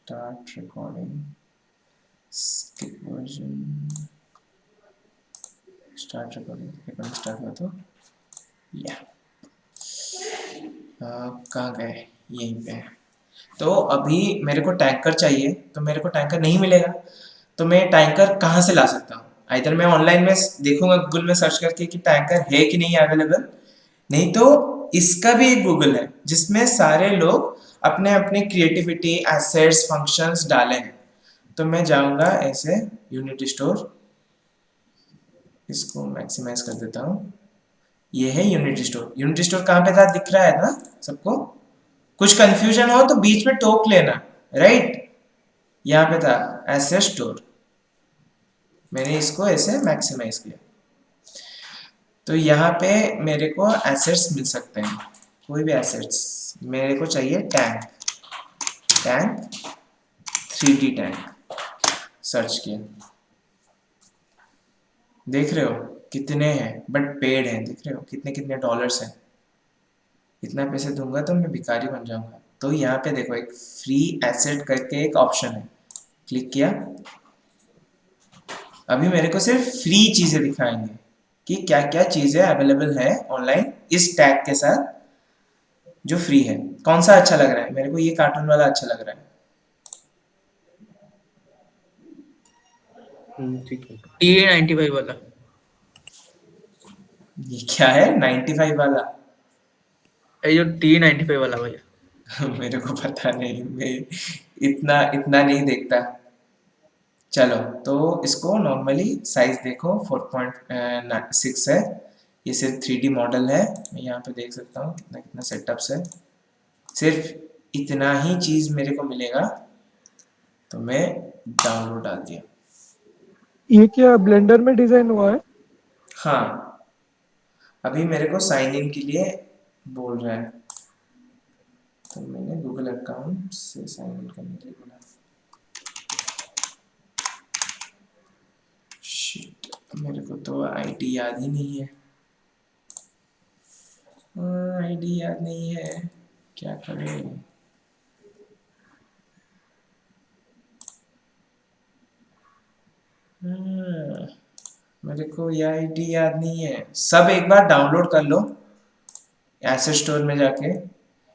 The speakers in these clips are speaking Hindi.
Start recording, skip version, start recording, recording start हुआ तो या कहाँ गए, यहीं पे। तो अभी मेरे को टैंकर चाहिए, तो मेरे को टैंकर नहीं मिलेगा, तो मैं टैंकर कहाँ से ला सकता हूँ? इधर मैं ऑनलाइन में देखूंगा, गूगल में सर्च करके कि टैंकर है कि नहीं अवेलेबल, नहीं तो इसका भी एक गूगल है जिसमें सारे लोग अपने अपने क्रिएटिविटी, एसेट्स, फंक्शंस डाले हैं। तो मैं जाऊंगा ऐसे यूनिटी स्टोर, इसको मैक्सिमाइज कर देता हूँ। ये है यूनिटी स्टोर। यूनिटी स्टोर कहाँ पे था, दिख रहा है ना सबको? कुछ कंफ्यूजन हो तो बीच में टोक लेना, राइट? यहाँ पे था एसेट स्टोर, मैंने इसको ऐसे मैक्सिमाइज किया। तो यहाँ पे मेरे को एसेट्स मिल सकते हैं, कोई भी एसेट्स। मेरे को चाहिए tank, tank 3D tank, search किया, देख रहे हो कितने हैं, बट पेड हैं, देख रहे हो कितने कितने डॉलर्स हैं। इतना पैसे दूंगा तो मैं भिखारी बन जाऊंगा। तो यहाँ पे देखो एक फ्री एसेट करके एक ऑप्शन है, क्लिक किया। अभी मेरे को सिर्फ फ्री चीजें दिखाएंगे कि क्या क्या चीजें अवेलेबल है ऑनलाइन इस टैग के साथ जो फ्री है। कौन सा अच्छा लग रहा है मेरे को? ये कार्टून वाला अच्छा लग रहा है। ठीक है, T95 वाला। ये क्या है 95 वाला? ये जो T95 वाला भैया। मेरे को पता नहीं, मैं इतना इतना नहीं देखता। चलो, तो इसको नॉर्मली साइज देखो 4.6 है। ये सिर्फ 3D मॉडल है, मैं यहाँ पे देख सकता हूँ कितना कितना सेटअप्स है। सिर्फ इतना ही चीज़ मेरे को मिलेगा, तो मैं डाउनलोड डाल दिया। ये क्या ब्लेंडर में डिजाइन हुआ है? हाँ, अभी मेरे को साइन इन के लिए बोल रहा है, तो मैंने गूगल अकाउंट से साइन इन करने के लिए बोला। शिट, मेरे को तो आईडी याद ही नहीं है। आईडी याद नहीं है, क्या करें? मेरे को ये आईडी याद नहीं है। सब एक बार डाउनलोड कर लो एसेट स्टोर में जाके,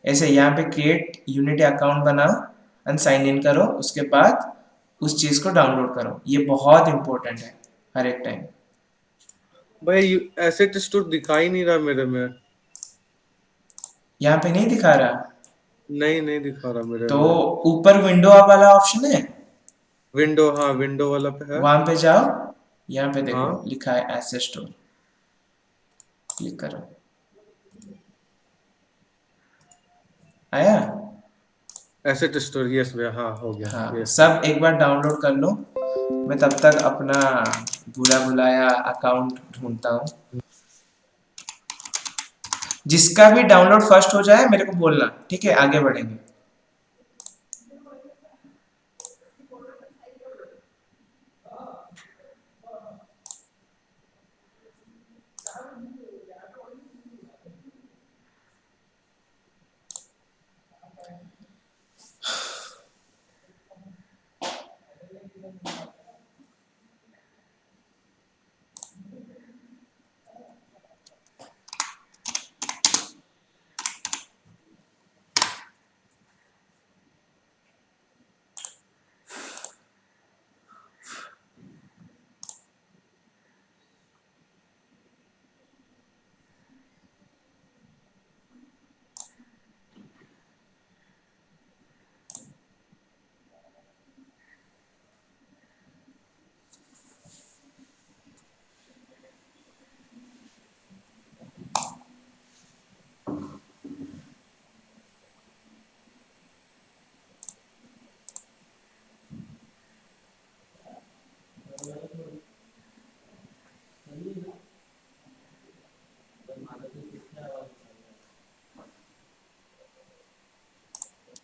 ऐसे यहाँ पे क्रिएट यूनिटी अकाउंट बनाओ एंड साइन इन करो, उसके बाद उस चीज को डाउनलोड करो। ये बहुत इंपॉर्टेंट है हर एक टाइम। भाई एसेट स्टोर दिखा ही नहीं रहा मेरे में। यहाँ पे नहीं दिखा रहा? नहीं, नहीं दिखा रहा मेरे तो में। ऊपर विंडो वाला ऑप्शन है, विंडो, हाँ विंडो वाला पे है। वहां पे जाओ। यहाँ पे देखो हाँ, लिखा है एसेट स्टोर, क्लिक करो। आया? एसेट स्टोर, यस भैया, हाँ हो गया, हाँ, यस। सब एक बार डाउनलोड कर लो। मैं तब तक अपना भूला भुलाया अकाउंट ढूंढता हूँ। जिसका भी डाउनलोड फर्स्ट हो जाए मेरे को बोलना, ठीक है? आगे बढ़ेंगे।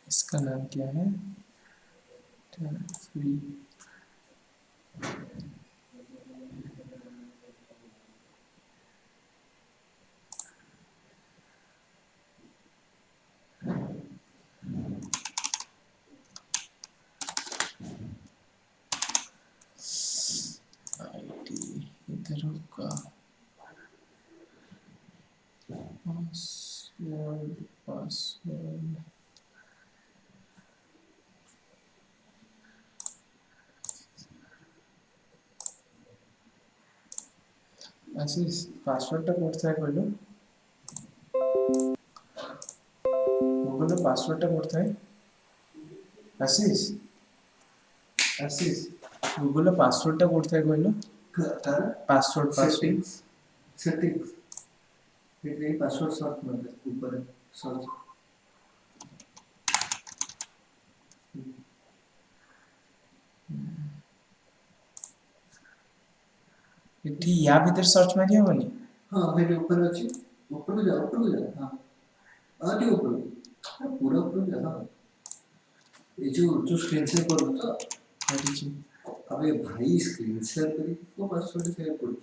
इसका नाम क्या है? फ्री। रुका पासवर्ड पासवर्ड आशीष পাসওয়ার্ডটা কোথায় কইলো গুগলে পাসওয়ার্ডটা কোথায় আশিস আশিস গুগলে পাসওয়ার্ডটা কোথায় কইলো তার পাসওয়ার্ড পাসওয়ার্ড সেটিংস এখানে পাসওয়ার্ড সার্চ করবে উপরে সার্চ ଏଠି ୟା ଭିତରେ ସର୍ଚ୍ଚ ମାରି ହବନି हाँ मेरे ऊपर अच्छी ऊपर को जा हाँ आगे ऊपर पूरा ऊपर जा हाँ ये जो स्क्रीन शेयर कर दो तो କରିଛି अबे भाई स्क्रीन शेयर करी को पासवर्ड शेयर कर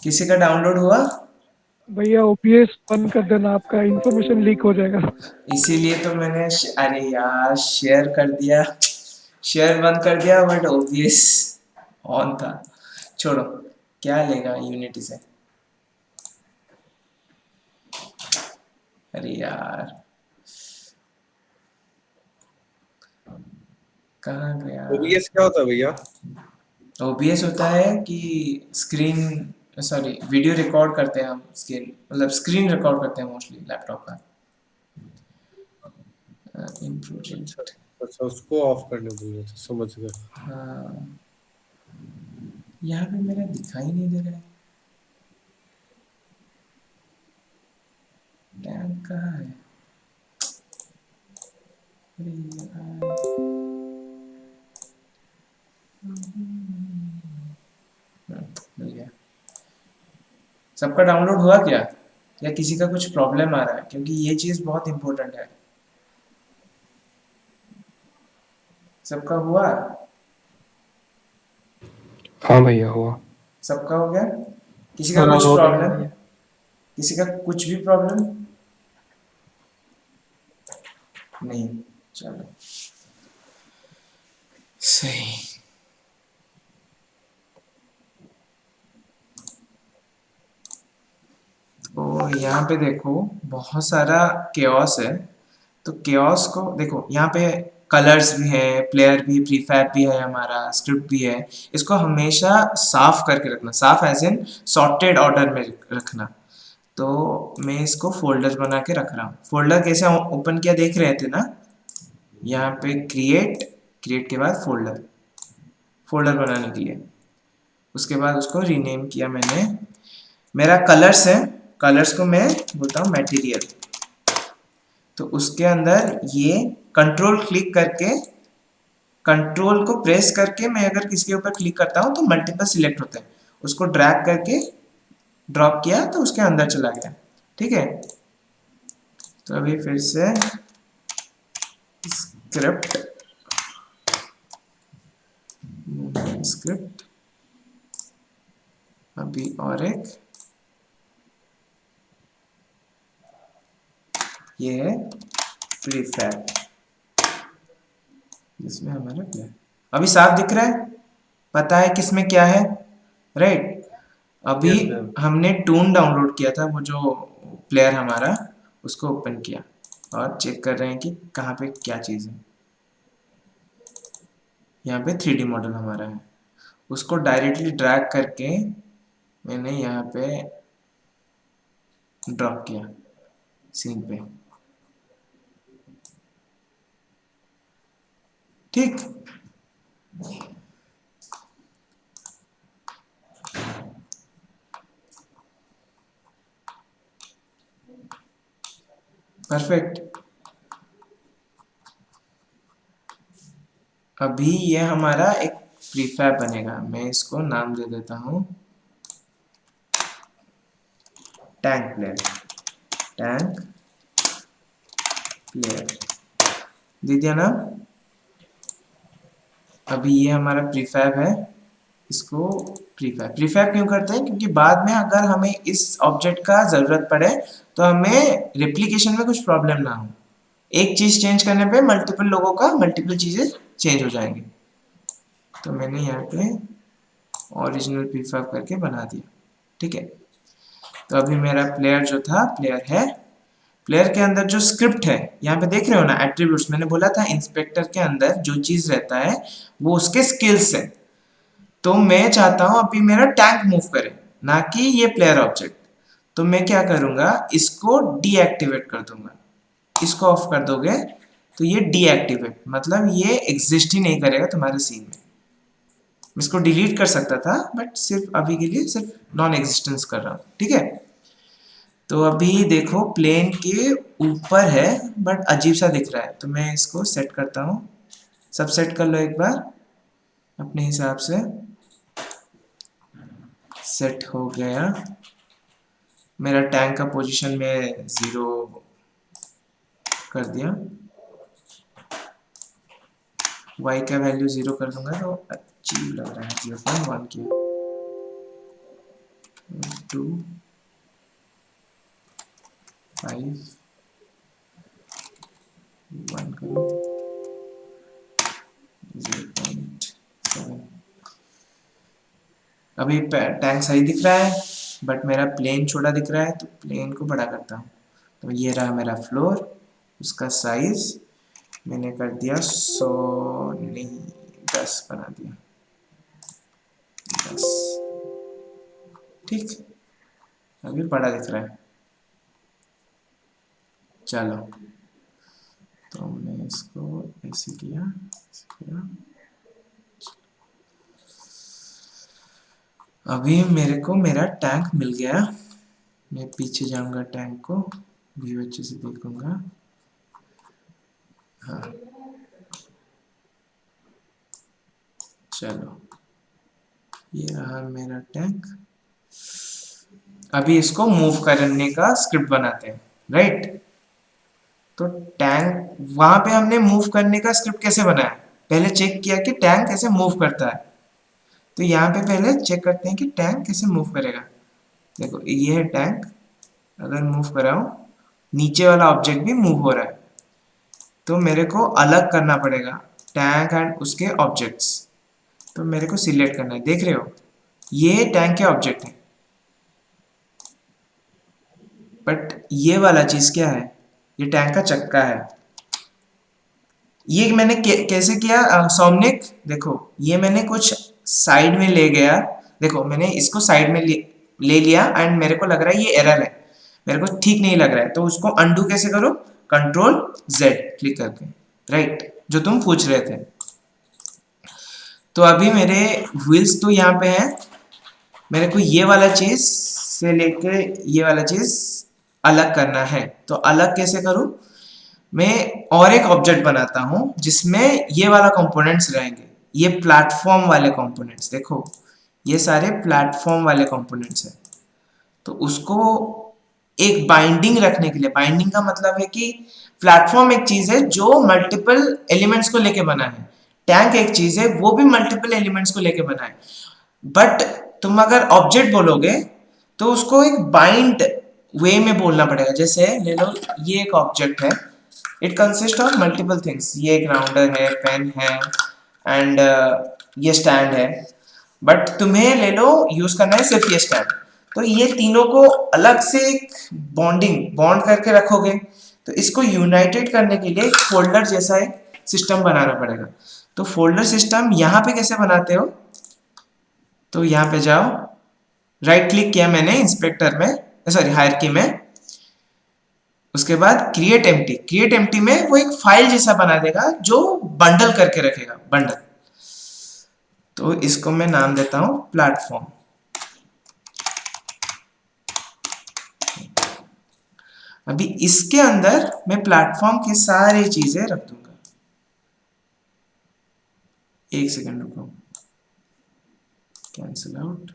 किसी का डाउनलोड हुआ भैया ओपीएस बंद कर देना, आपका इंफॉर्मेशन लीक हो जाएगा। इसीलिए तो मैंने अरे यार शेयर कर दिया शेयर बंद कर दिया बट ओबीएस ऑन था छोड़ो क्या लेगा यूनिटी से अरे यार कहाँ गया ओबीएस क्या होता है भैया? ओबीएस होता है कि स्क्रीन सॉरी वीडियो रिकॉर्ड करते हैं हम स्क्रीन मतलब स्क्रीन रिकॉर्ड करते हैं मोस्टली लैपटॉप का इन प्रोजेक्ट अच्छा उसको ऑफ करने बोल रहे थे, समझ गया। हाँ यहाँ पे मेरा दिखाई नहीं दे रहा है टैग कहाँ है अरे यार मिल गया सबका डाउनलोड हुआ क्या या किसी का कुछ प्रॉब्लम आ रहा है क्योंकि ये चीज़ बहुत इम्पोर्टेंट है सबका हुआ हाँ भैया हुआ सबका हो गया किसी का हाँ, कुछ हो गया प्रॉब्लम भैया। किसी का कुछ भी प्रॉब्लम नहीं चलो सही तो यहाँ पे देखो बहुत सारा केओस है तो केओस को देखो यहाँ पे कलर्स भी है प्लेयर भी प्रीफैब भी है हमारा स्क्रिप्ट भी है इसको हमेशा साफ करके रखना साफ एज इन सॉर्टेड ऑर्डर में रखना तो मैं इसको फोल्डर बना के रख रहा हूँ फोल्डर कैसे ओपन किया देख रहे थे ना यहाँ पे क्रिएट के बाद फोल्डर बनाने के लिए उसके बाद उसको रीनेम किया मैंने मेरा कलर्स है कलर्स को मैं बोलता हूँ मटेरियल तो उसके अंदर ये कंट्रोल क्लिक करके कंट्रोल को प्रेस करके मैं अगर किसी के ऊपर क्लिक करता हूँ तो मल्टीपल सिलेक्ट होते हैं उसको ड्रैग करके ड्रॉप किया तो उसके अंदर चला गया ठीक है तो अभी फिर से स्क्रिप्ट अभी और एक ये है प्रीफैब जिसमें हमारा प्लेयर अभी साफ दिख रहा है पता है किसमें क्या है राइट अभी Yes, ma'am. हमने टून डाउनलोड किया था वो जो प्लेयर हमारा उसको ओपन किया और चेक कर रहे हैं कि कहाँ पे क्या चीज़ है यहाँ पे 3D मॉडल हमारा है उसको डायरेक्टली ड्रैग करके मैंने यहाँ पे ड्रॉप किया सीन पे ठीक परफेक्ट अभी ये हमारा एक प्रीफैब बनेगा, मैं इसको नाम दे देता हूँ टैंक प्लेयर। टैंक प्लेयर दे दिया ना। अभी ये हमारा प्रीफैब है, इसको प्रीफैब क्यों करते हैं, क्योंकि बाद में अगर हमें इस ऑब्जेक्ट का ज़रूरत पड़े तो हमें रेप्लिकेशन में कुछ प्रॉब्लम ना हो। एक चीज़ चेंज करने पे मल्टीपल लोगों का मल्टीपल चीज़ें चेंज हो जाएंगी। तो मैंने यहाँ पे ओरिजिनल प्रीफैब करके बना दिया, ठीक है। तो अभी मेरा प्लेयर जो था प्लेयर है, प्लेयर के अंदर जो स्क्रिप्ट है यहाँ पे देख रहे हो ना, एट्रीब्यूट्स, मैंने बोला था इंस्पेक्टर के अंदर जो चीज़ रहता है वो उसके स्किल्स है। तो मैं चाहता हूँ अभी मेरा टैंक मूव करे, ना कि ये प्लेयर ऑब्जेक्ट। तो मैं क्या करूँगा, इसको डीएक्टिवेट कर दूंगा। इसको ऑफ कर दोगे तो ये डीएक्टिवेट मतलब ये एग्जिस्ट ही नहीं करेगा तुम्हारे सीन में। मैं इसको डिलीट कर सकता था बट सिर्फ अभी के लिए सिर्फ नॉन एग्जिस्टेंस कर रहा हूँ, ठीक है। तो अभी देखो प्लेन के ऊपर है बट अजीब सा दिख रहा है, तो मैं इसको सेट करता हूँ। सब सेट कर लो एक बार अपने हिसाब से। सेट हो गया। मेरा टैंक का पोजीशन में 0 कर दिया, y का वैल्यू 0 कर दूंगा तो अजीब लग रहा है। 0.1 किया, 2 5 1 करो, 0.7। अभी टैंक सही दिख रहा है बट मेरा प्लेन छोटा दिख रहा है, तो प्लेन को बड़ा करता हूँ। तो ये रहा मेरा फ्लोर, उसका साइज मैंने कर दिया 100 नहीं 10 बना दिया, 10, ठीक। अभी बड़ा दिख रहा है। चलो तो मैं इसको ऐसे किया, अभी मेरे को मेरा टैंक मिल गया। मैं पीछे जाऊंगा, टैंक को व्यू अच्छे से देखूंगा। हाँ चलो ये रहा मेरा टैंक। अभी इसको मूव करने का स्क्रिप्ट बनाते हैं, राइट। तो टैंक वहां पे हमने मूव करने का स्क्रिप्ट कैसे बनाया, पहले चेक किया कि टैंक कैसे मूव करता है। तो यहाँ पे पहले चेक करते हैं कि टैंक कैसे मूव करेगा। देखो ये है टैंक, अगर मूव कराऊं नीचे वाला ऑब्जेक्ट भी मूव हो रहा है, तो मेरे को अलग करना पड़ेगा टैंक एंड उसके ऑब्जेक्ट्स। तो मेरे को सिलेक्ट करना है, देख रहे हो ये टैंक के ऑब्जेक्ट है, बट ये वाला चीज क्या है, ये टैंक का चक्का है। ये मैंने कैसे किया सौम्यक, देखो ये मैंने कुछ साइड में ले गया। देखो मैंने इसको साइड में ले लिया एंड मेरे को लग रहा है ये एरर है, मेरे को ठीक नहीं लग रहा है। तो उसको अंडू कैसे करो, कंट्रोल Z क्लिक करके, राइट, जो तुम पूछ रहे थे। तो अभी मेरे व्हील्स तो यहाँ पे हैं, मेरे को ये वाला चीज से लेके ये वाला चीज अलग करना है। तो अलग कैसे करूं, मैं और एक ऑब्जेक्ट बनाता हूं जिसमें ये वाला कंपोनेंट्स रहेंगे, ये प्लेटफॉर्म वाले कंपोनेंट्स। देखो ये सारे प्लेटफॉर्म वाले कंपोनेंट्स हैं। तो उसको एक बाइंडिंग रखने के लिए, बाइंडिंग का मतलब है कि प्लेटफॉर्म एक चीज है जो मल्टीपल एलिमेंट्स को लेके बना है, टैंक एक चीज है वो भी मल्टीपल एलिमेंट्स को लेके बना है। बट तुम अगर ऑब्जेक्ट बोलोगे तो उसको एक बाइंड वे में बोलना पड़ेगा। जैसे ले लो ये एक ऑब्जेक्ट है, it consist of multiple things, ये एक राउंडर है, पेन है एंड ये स्टैंड है, बट तुम्हें ले लो यूज करना है सिर्फ ये स्टैंड। तो ये तीनों को अलग से एक बॉन्ड करके रखोगे, तो इसको यूनाइटेड करने के लिए एक फोल्डर जैसा एक सिस्टम बनाना पड़ेगा। तो फोल्डर सिस्टम यहाँ पे कैसे बनाते हो, तो यहाँ पे जाओ, राइट क्लिक किया मैंने इंस्पेक्टर में, सॉरी हायरार्की में, उसके बाद क्रिएट एम्प्टी। क्रिएट एम्प्टी में वो एक फाइल जैसा बना देगा जो बंडल करके रखेगा, बंडल। तो इसको मैं नाम देता हूं प्लेटफॉर्म। अभी इसके अंदर मैं प्लेटफॉर्म की सारी चीजें रख दूंगा। एक सेकंड रुको, कैंसिल आउट।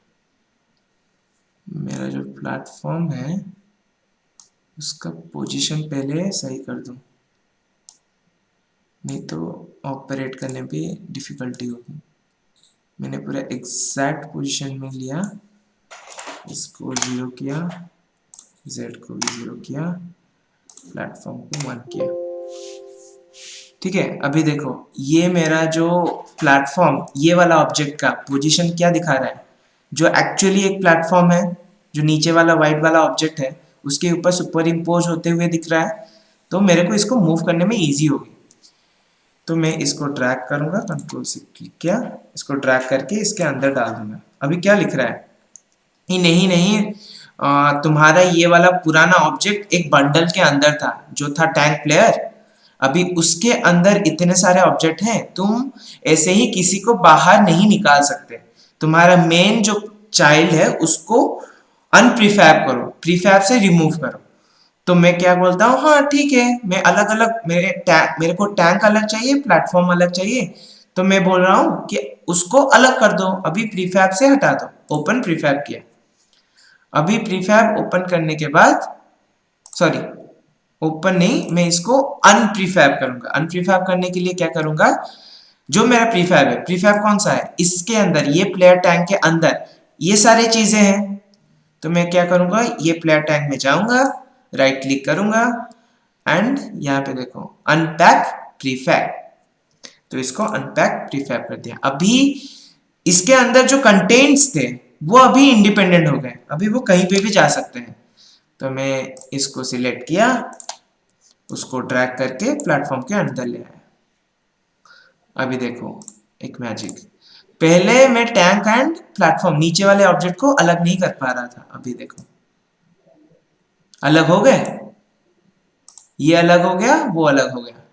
मेरा जो प्लेटफॉर्म है उसका पोजीशन पहले सही कर दूं, नहीं तो ऑपरेट करने पे डिफिकल्टी होगी। मैंने पूरा एग्जैक्ट पोजीशन में लिया, इसको 0 किया, z को भी 0 किया, प्लेटफॉर्म को 1 किया। ठीक है, अभी देखो ये मेरा जो प्लेटफॉर्म, ये वाला ऑब्जेक्ट का पोजीशन क्या दिखा रहा है, जो एक्चुअली एक प्लेटफॉर्म है, जो नीचे वाला वाइट वाला ऑब्जेक्ट है उसके ऊपर सुपर इम्पोज होते हुए दिख रहा है। तो मेरे को इसको मूव करने में ईजी होगी, तो मैं इसको ड्रैग करूंगा, कंट्रोल से क्लिक किया, इसको ड्रैग करके इसके अंदर डाल दूंगा। अभी क्या लिख रहा है, नहीं तुम्हारा ये वाला पुराना ऑब्जेक्ट एक बंडल के अंदर था जो था टैंक प्लेयर, अभी उसके अंदर इतने सारे ऑब्जेक्ट हैं, तुम ऐसे ही किसी को बाहर नहीं निकाल सकते। तुम्हारा मेन जो चाइल्ड है उसको अनप्रीफैब करो, प्रीफैब से रिमूव करो। तो मैं क्या बोलता हूँ, हाँ ठीक है, मैं अलग अलग, मेरे को टैंक अलग चाहिए, प्लेटफॉर्म अलग चाहिए, तो मैं बोल रहा हूँ कि उसको अलग कर दो, अभी प्रीफैब से हटा दो। ओपन प्रीफैब किया, अभी प्रीफैब ओपन करने के बाद, सॉरी ओपन नहीं, मैं इसको अनप्रीफैब करूंगा। अनप्रीफैब करने के लिए क्या करूंगा, जो मेरा प्रीफैब है, प्रीफैब कौन सा है, इसके अंदर, ये प्लेयर टैंक के अंदर ये सारे चीजें हैं, तो मैं क्या करूंगा, ये प्लेयर टैंक में जाऊंगा, राइट क्लिक करूंगा एंड यहाँ पे देखो अनपैक प्रीफैब, तो इसको अनपैक प्रीफैब कर दिया। अभी इसके अंदर जो कंटेंट्स थे वो अभी इंडिपेंडेंट हो गए, अभी वो कहीं पे भी जा सकते हैं। तो मैं इसको सिलेक्ट किया, उसको ड्रैग करके प्लेटफॉर्म के अंदर ले आया। अभी देखो एक मैजिक, पहले मैं टैंक एंड प्लेटफॉर्म नीचे वाले ऑब्जेक्ट को अलग नहीं कर पा रहा था, अभी देखो अलग हो गए, ये अलग हो गया, वो अलग हो गया,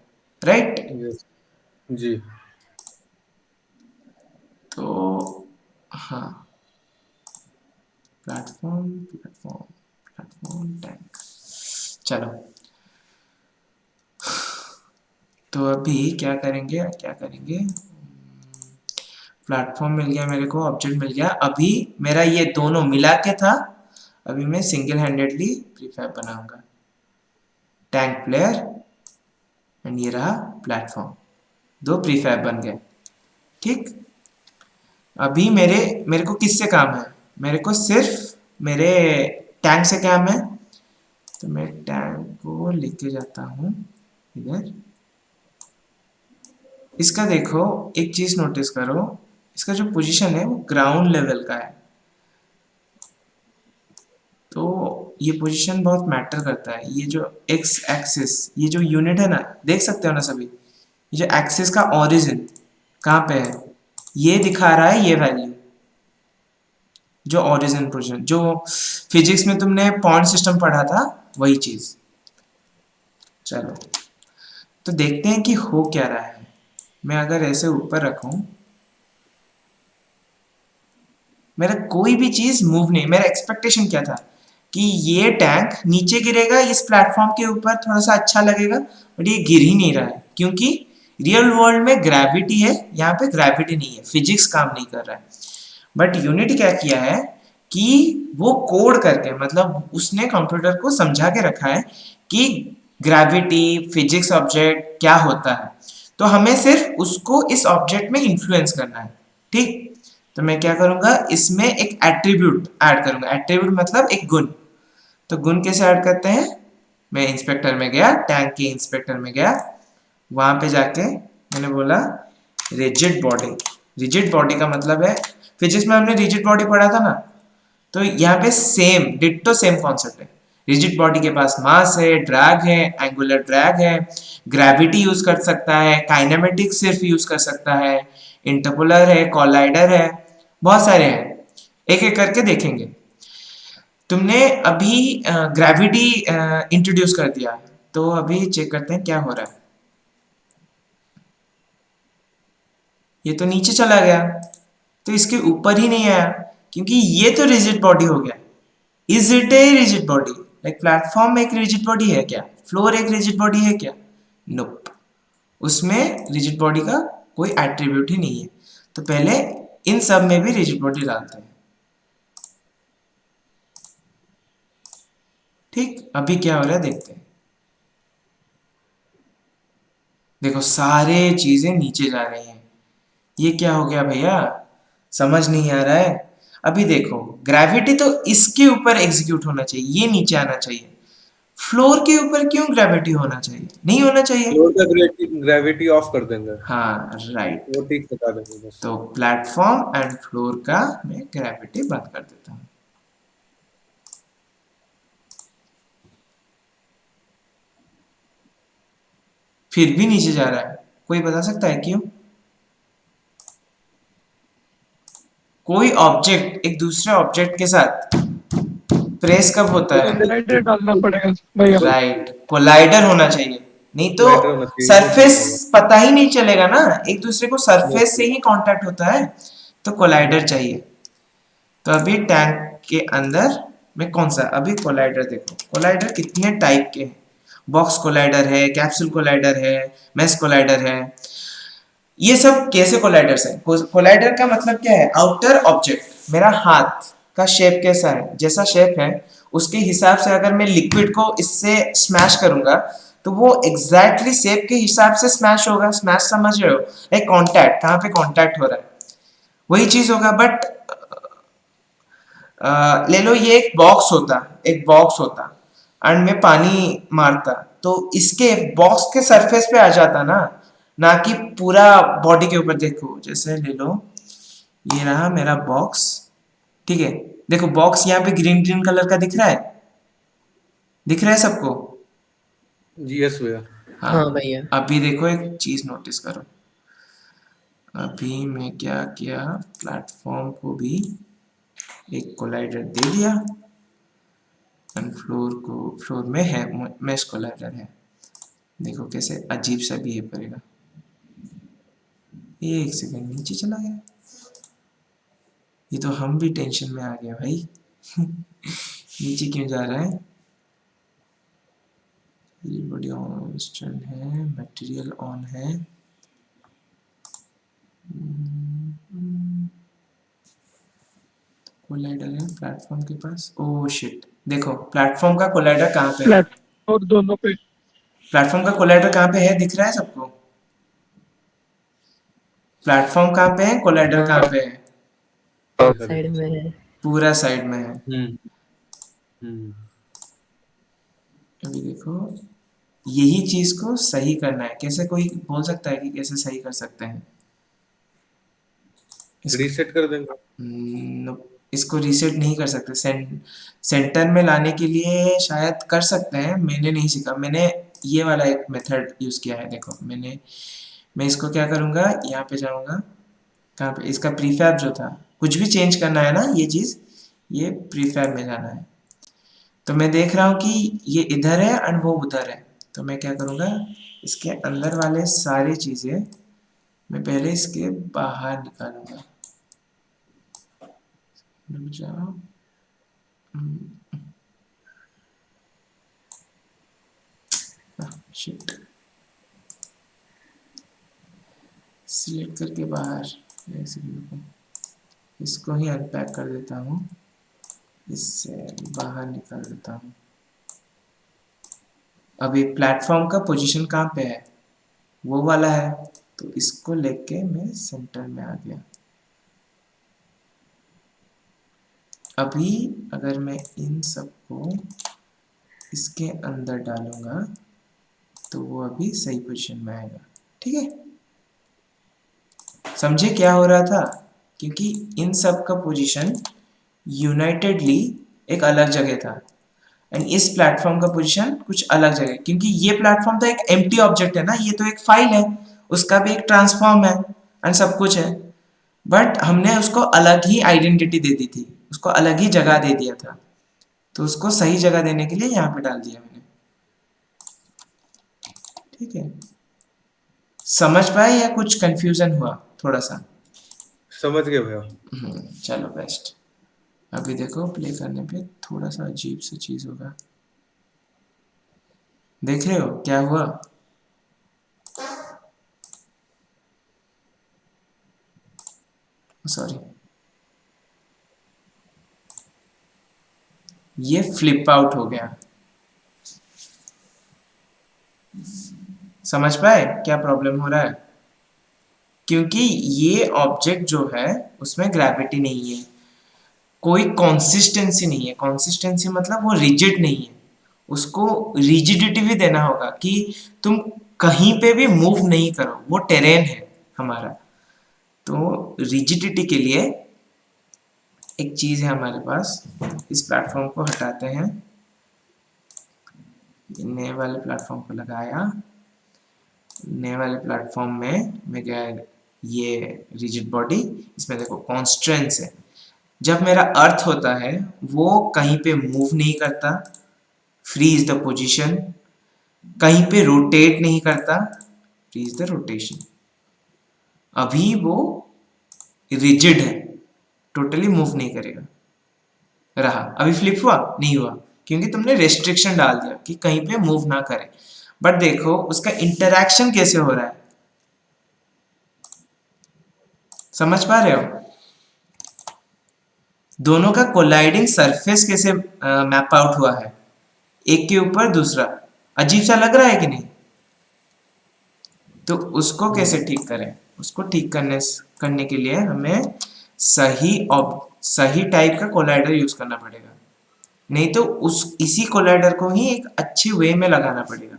राइट। यस जी। तो हाँ, प्लेटफॉर्म प्लेटफॉर्म प्लेटफॉर्म टैंक, चलो तो अभी क्या करेंगे, प्लेटफॉर्म मिल गया मेरे को, ऑब्जेक्ट मिल गया। अभी मेरा ये दोनों मिला के था, अभी मैं सिंगल हैंडेडली प्रीफैब बनाऊंगा, टैंक प्लेयर एंड ये रहा प्लेटफॉर्म, दो प्रीफैब बन गए। ठीक, अभी मेरे को किससे काम है, मेरे को सिर्फ मेरे टैंक से काम है, तो मैं टैंक को लेके जाता हूँ इधर। इसका देखो एक चीज नोटिस करो, इसका जो पोजीशन है वो ग्राउंड लेवल का है, तो ये पोजीशन बहुत मैटर करता है। ये जो एक्स एक्सिस, ये जो यूनिट है ना, देख सकते हो ना सभी, ये जो एक्सिस का ओरिजिन कहाँ पे है, ये दिखा रहा है ये वैल्यू, जो ओरिजिन पोजीशन, जो फिजिक्स में तुमने पॉइंट सिस्टम पढ़ा था वही चीज। चलो तो देखते हैं कि हो क्या रहा है। मैं अगर ऐसे ऊपर रखूं, मेरा कोई भी चीज मूव नहीं, मेरा एक्सपेक्टेशन क्या था कि ये टैंक नीचे गिरेगा, इस प्लेटफॉर्म के ऊपर थोड़ा सा अच्छा लगेगा, बट ये गिर ही नहीं रहा है, क्योंकि रियल वर्ल्ड में ग्रेविटी है, यहाँ पे ग्रेविटी नहीं है, फिजिक्स काम नहीं कर रहा है। बट यूनिट क्या किया है कि वो कोड करके, मतलब उसने कंप्यूटर को समझा के रखा है कि ग्रेविटी, फिजिक्स ऑब्जेक्ट क्या होता है, तो हमें सिर्फ उसको इस ऑब्जेक्ट में इन्फ्लुएंस करना है। ठीक, तो मैं क्या करूंगा, इसमें एक एट्रीब्यूट ऐड करूंगा, एट्रीब्यूट मतलब एक गुण। तो गुण कैसे ऐड करते हैं, मैं इंस्पेक्टर में गया, टैंक के इंस्पेक्टर में गया, वहां पे जाके मैंने बोला रिजिड बॉडी। रिजिड बॉडी का मतलब है, फिजिक्स में हमने रिजिड बॉडी पढ़ा था ना, तो यहाँ पे सेम डिट्टो सेम कॉन्सेप्ट है। रिजिड बॉडी के पास मास है, ड्रैग है, एंगुलर ड्रैग है, ग्रेविटी यूज कर सकता है, काइनेमेटिक्स सिर्फ यूज कर सकता है, इंटरपोलर है, कॉलाइडर है, बहुत सारे हैं, एक एक करके देखेंगे। तुमने अभी ग्रेविटी इंट्रोड्यूस कर दिया, तो अभी चेक करते हैं क्या हो रहा है। ये तो नीचे चला गया, तो इसके ऊपर ही नहीं आया, क्योंकि ये तो रिजिड बॉडी हो गया। Is it a rigid body, like platform एक रिजिड बॉडी है क्या, फ्लोर एक रिजिड बॉडी है क्या, नोप, उसमें रिजिड बॉडी का कोई एट्रीब्यूट ही नहीं है। तो पहले इन सब में भी रिजिड बॉडी डालते हैं। ठीक, अभी क्या हो रहा है देखते हैं। देखो सारे चीजें नीचे जा रही हैं। ये क्या हो गया भैया, समझ नहीं आ रहा है। अभी देखो ग्रेविटी तो इसके ऊपर एग्जीक्यूट होना चाहिए, ये नीचे आना चाहिए। फ्लोर के ऊपर क्यों ग्रेविटी होना चाहिए, नहीं होना चाहिए। फ्लोर का ग्रेविटी ऑफ कर देंगे, हाँ राइट। वो ठीक बता देंगे बस। तो प्लेटफॉर्म एंड फ्लोर का मैं ग्रेविटी बंद कर देता हूँ। फिर भी नीचे जा रहा है, कोई बता सकता है क्यों। कोई ऑब्जेक्ट एक दूसरे ऑब्जेक्ट के साथ प्रेस कब होता है, कोलाइडर डालना पड़ेगा भैया। राइट, कोलाइडर होना चाहिए, नहीं तो कोलाइडर होना चाहिए, वो ठीक सरफेस होगा। पता ही नहीं चलेगा ना, एक दूसरे को सरफेस से Yes, ही कांटेक्ट होता है। तो कोलाइडर चाहिए। तो अभी टैंक के अंदर में कौन सा, अभी कोलाइडर देखो, कोलाइडर कितने टाइप के हैं। बॉक्स कोलाइडर है, कैप्सूल कोलाइडर है, मेश कोलाइडर है। ये सब कैसे कोलाइडर्स हैं। कोलाइडर का मतलब क्या है, आउटर ऑब्जेक्ट। मेरा हाथ का शेप कैसा है, जैसा शेप है उसके हिसाब से अगर मैं लिक्विड को इससे स्मैश करूंगा तो वो एग्जैक्टली शेप के हिसाब से स्मैश होगा। स्मैश समझ रहे हो, एक कांटेक्ट, कहाँ पे कांटेक्ट हो रहा है वही चीज होगा। बट ले लो ये एक बॉक्स होता एंड मैं पानी मारता तो इसके बॉक्स के सरफेस पे आ जाता ना, ना कि पूरा बॉडी के ऊपर। देखो जैसे ले लो ये रहा मेरा बॉक्स, ठीक है। देखो बॉक्स यहाँ पे ग्रीन ग्रीन कलर का दिख रहा है, दिख रहा है सबको। जी यस भैया। हाँ हाँ भैया। अभी देखो एक चीज नोटिस करो। अभी मैं क्या किया, प्लेटफॉर्म को भी एक कोलाइडर दे दिया एंड फ्लोर में है मैश कोलाइडर है। देखो कैसे अजीब सा बिहेव करेगा। एक सेकंड नीचे चला गया, ये तो हम भी टेंशन में आ गए भाई। नीचे क्यों जा रहा है। ये बॉडी ऑन है, मटेरियल ऑन है। कोलाइडर है प्लेटफॉर्म के पास। ओह शिट, देखो प्लेटफॉर्म का कोलाइडर कहाँ पे है। प्लेटफॉर्म दोनों पे। प्लेटफॉर्म का कोलाइडर कहाँ पे है, दिख रहा है सबको। प्लेटफॉर्म कहाँ पे है, कोलाइडर कहाँ पे है। देखा साइड देखा। में है। पूरा साइड में है। हम्म हम्म। अभी देखो यही चीज को सही करना है। कैसे, कोई बोल सकता है कि कैसे सही कर सकते हैं इसको। रीसेट कर देंगे। नो, इसको रीसेट नहीं कर सकते। सेंटर में लाने के लिए शायद कर सकते हैं, मैंने नहीं सीखा। मैंने ये वाला एक मेथड यूज किया है। देखो मैं इसको क्या करूँगा, यहाँ पे जाऊँगा, कहाँ पे इसका प्रीफैब जो था, कुछ भी चेंज करना है ना ये चीज़, ये प्रीफैब में जाना है। तो मैं देख रहा हूँ कि ये इधर है एंड वो उधर है। तो मैं क्या करूँगा, इसके अंदर वाले सारी चीज़ें मैं पहले इसके बाहर निकालूंगा। रुक जाओ। शिट, सिलेक्ट करके बाहर, एक सेकंड रुको, इसको ही अनपैक कर देता हूँ, इससे बाहर निकाल देता हूँ। अभी प्लेटफॉर्म का पोजीशन कहाँ पे है, वो वाला है। तो इसको लेके मैं सेंटर में आ गया। अभी अगर मैं इन सबको इसके अंदर डालूंगा तो वो अभी सही पोजीशन में आएगा। ठीक है, समझे क्या हो रहा था। क्योंकि इन सब का पोजीशन यूनाइटेडली एक अलग जगह था एंड इस प्लेटफॉर्म का पोजीशन कुछ अलग जगह। क्योंकि ये प्लेटफॉर्म तो एक एम्प्टी ऑब्जेक्ट है ना, ये तो एक फाइल है, उसका भी एक ट्रांसफॉर्म है एंड सब कुछ है। बट हमने उसको अलग ही आइडेंटिटी दे दी थी, उसको अलग ही जगह दे दिया था। तो उसको सही जगह देने के लिए यहाँ पे डाल दिया मैंने। ठीक है, समझ पाए या कुछ कंफ्यूजन हुआ थोड़ा सा। समझ गए भैया। चलो बेस्ट। अभी देखो प्ले करने पे थोड़ा सा अजीब सा चीज होगा, देख रहे हो क्या हुआ। सॉरी, ये फ्लिप आउट हो गया। समझ पाए क्या प्रॉब्लम हो रहा है? क्योंकि ये ऑब्जेक्ट जो है उसमें ग्रेविटी नहीं है, कोई कंसिस्टेंसी नहीं है। कंसिस्टेंसी मतलब वो रिजिड नहीं है, उसको रिजिडिटी भी देना होगा कि तुम कहीं पे भी मूव नहीं करो, वो टेरेन है हमारा। तो रिजिडिटी के लिए एक चीज है हमारे पास, इस प्लेटफॉर्म को हटाते हैं, नए वाले प्लेटफॉर्म को लगाया, नए वाले प्लेटफॉर्म में मैं गया ये रिजिड बॉडी, इसमें देखो कॉन्स्टेंट्स है। जब मेरा अर्थ होता है वो कहीं पे मूव नहीं करता, फ्रीज द पोजीशन, कहीं पे रोटेट नहीं करता, फ्रीज द रोटेशन। अभी वो रिजिड है, टोटली मूव नहीं करेगा। रहा, अभी फ्लिप हुआ नहीं हुआ, क्योंकि तुमने रेस्ट्रिक्शन डाल दिया कि कहीं पे मूव ना करे। बट देखो उसका इंटरैक्शन कैसे हो रहा है, समझ पा रहे हो? दोनों का कोलाइडिंग सरफेस कैसे मैप आउट हुआ है, एक के ऊपर दूसरा। अजीब सा लग रहा है कि नहीं? तो उसको कैसे ठीक करें? उसको ठीक करने के लिए हमें सही टाइप का कोलाइडर यूज करना पड़ेगा, नहीं तो इसी कोलाइडर को ही एक अच्छी वे में लगाना पड़ेगा।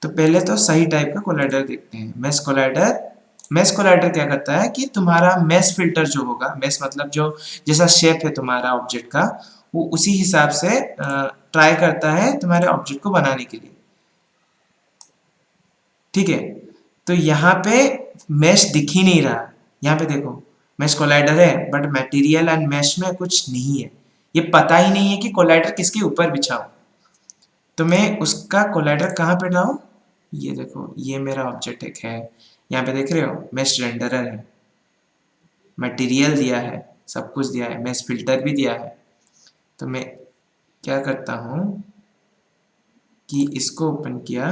तो पहले तो सही टाइप का कोलाइडर देखते हैं, मेश कोलाइडर। मेश कोलाइडर क्या करता है कि तुम्हारा मेश फिल्टर जो होगा, मेश मतलब जो जैसा शेप है तुम्हारा ऑब्जेक्ट का, वो उसी हिसाब से ट्राई करता है तुम्हारे ऑब्जेक्ट को बनाने के लिए। ठीक है, तो यहाँ पे मेश दिख ही नहीं रहा। यहाँ पे देखो मेश कोलाइडर है, बट मटेरियल एंड मेश में कुछ नहीं है, ये पता ही नहीं है कि कोलाइडर किसके ऊपर बिछाऊं। तो मैं उसका कोलाइडर कहाँ पे लाऊं? ये देखो, ये मेरा ऑब्जेक्ट एक है, यहाँ पे देख रहे हो मेश रेंडरर है, मटेरियल दिया है, सब कुछ दिया है, मेश फिल्टर भी दिया है। तो मैं क्या करता हूँ कि इसको ओपन किया,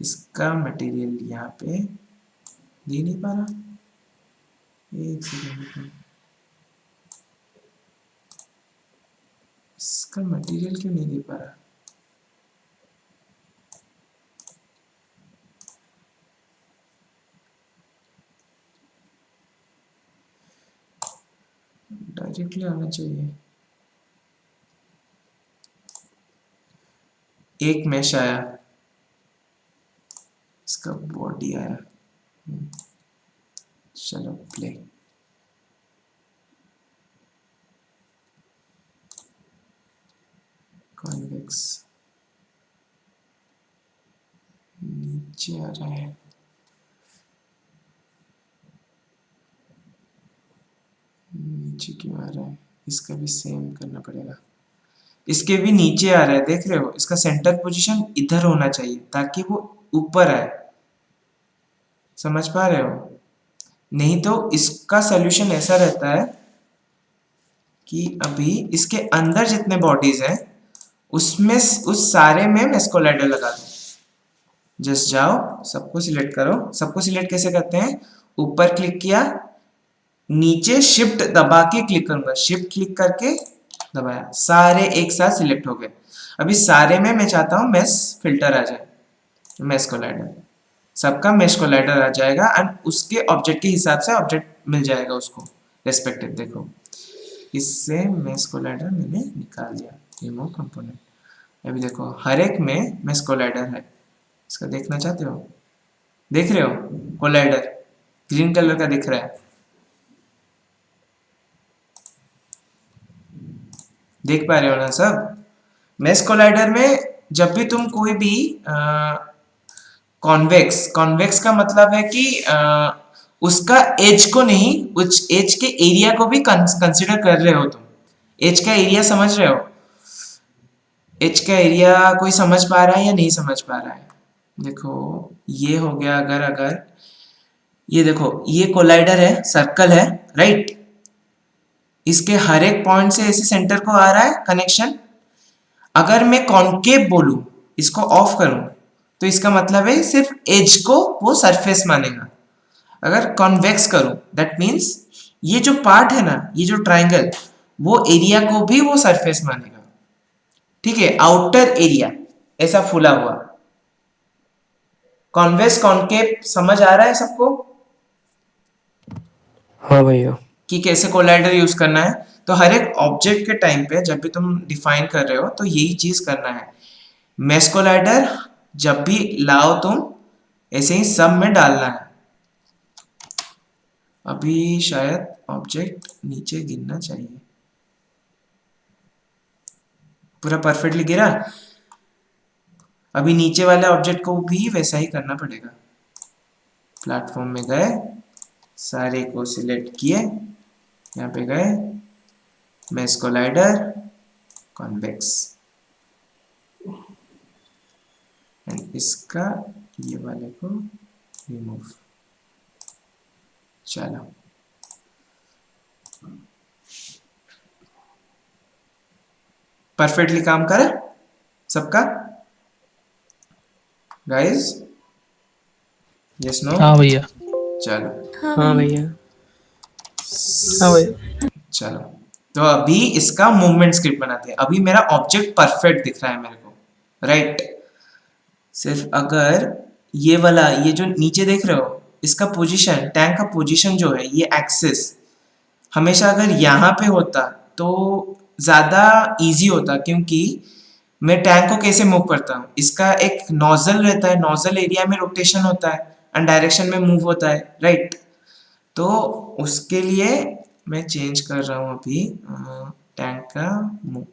इसका मटेरियल यहाँ पे दे नहीं पा रहा, एक सेकंड, इसका मटेरियल क्यों नहीं दे पा रहा? डायरेक्टली आना चाहिए। एक मैश आया, इसका बॉडी आया, चलो प्ले। कॉन्वेक्स नीचे आ रहा है, नीचे क्यों आ रहा है? इसका भी सेम करना पड़ेगा, इसके भी नीचे आ रहा है, देख रहे हो? इसका सेंटर पोजीशन इधर होना चाहिए ताकि वो ऊपर आए, समझ पा रहे हो? नहीं तो इसका सॉल्यूशन ऐसा रहता है कि अभी इसके अंदर जितने बॉडीज हैं उसमें उस सारे में मेश कोलाइडर लगा दो। जस्ट जाओ, सबको सिलेक्ट करो। सबको सिलेक्ट कैसे करते हैं? ऊपर क्लिक किया, नीचे शिफ्ट दबा के क्लिक करूंगा, शिफ्ट क्लिक करके दबाया, सारे एक साथ सिलेक्ट हो गए। अभी सारे में मैं चाहता हूँ मेश फिल्टर आ जाए, मेश कोलाइडर, सबका मेश कोलाइडर आ जाएगा एंड उसके ऑब्जेक्ट के हिसाब से ऑब्जेक्ट मिल जाएगा उसको रेस्पेक्टिव। देखो इससे मेश कोलाइडर मैंने निकाल दिया, रिमूव कंपोनेंट। अभी देखो हर एक में मेश कोलाइडर है, इसका देखना चाहते हो? देख रहे हो कोलाइडर ग्रीन कलर का दिख रहा है, देख पा रहे हो ना सब? मेश कोलाइडर में जब भी तुम कोई भी कॉन्वेक्स का मतलब है कि उसका एज को नहीं, उस एज के एरिया को भी कंसिडर कर रहे हो तुम। एज का एरिया समझ रहे हो? एज का एरिया कोई समझ पा रहा है या नहीं समझ पा रहा है? देखो ये हो गया, अगर ये देखो ये कोलाइडर है, सर्कल है, राइट? इसके हर एक पॉइंट से ऐसे सेंटर को आ रहा है कनेक्शन। अगर मैं कॉन्केव बोलूं, इसको ऑफ करूं, तो इसका मतलब है सिर्फ एज को वो सरफेस मानेगा। अगर कॉन्वेक्स करूं दैट मीन्स ये जो पार्ट है ना, ये जो ट्राइंगल, वो एरिया को भी वो सरफेस मानेगा, ठीक है, आउटर एरिया ऐसा फूला हुआ। कॉन्वेक्स कॉनकेव समझ आ रहा है सबको हाँ भैया। कि कैसे कोलाइडर यूज करना है? तो हर एक ऑब्जेक्ट के टाइम पे जब भी तुम डिफाइन कर रहे हो तो यही चीज करना है। मेश कोलाइडर जब भी लाओ तुम ऐसे ही सब में डालना है। अभी शायद ऑब्जेक्ट नीचे गिरना चाहिए, पूरा परफेक्टली गिरा। अभी नीचे वाले ऑब्जेक्ट को भी वैसा ही करना पड़ेगा। प्लेटफॉर्म में गए, सारे को सिलेक्ट किए, यहाँ पे गए, मेश कोलाइडर, कॉन्वेक्स, एंड इसका ये वाले को रिमूव। चलो परफेक्टली काम करे सबका गाइस? Yes no? हाँ भैया। चलो हाँ भैया। हाँ भैया। चलो, तो अभी इसका मूवमेंट स्क्रिप्ट बनाते हैं। अभी मेरा ऑब्जेक्ट परफेक्ट दिख रहा है मेरे को, राइट? सिर्फ अगर ये वाला, ये जो नीचे देख रहे हो, इसका पोजीशन, टैंक का पोजीशन जो है, ये एक्सिस हमेशा अगर यहाँ पे होता तो ज़्यादा इजी होता, क्योंकि मैं टैंक को कैसे मूव करता हूँ, इसका एक नोजल रहता है, नोजल एरिया में रोटेशन होता है एंड डायरेक्शन में मूव होता है, राइट? तो उसके लिए मैं चेंज कर रहा हूँ अभी टैंक का मूव।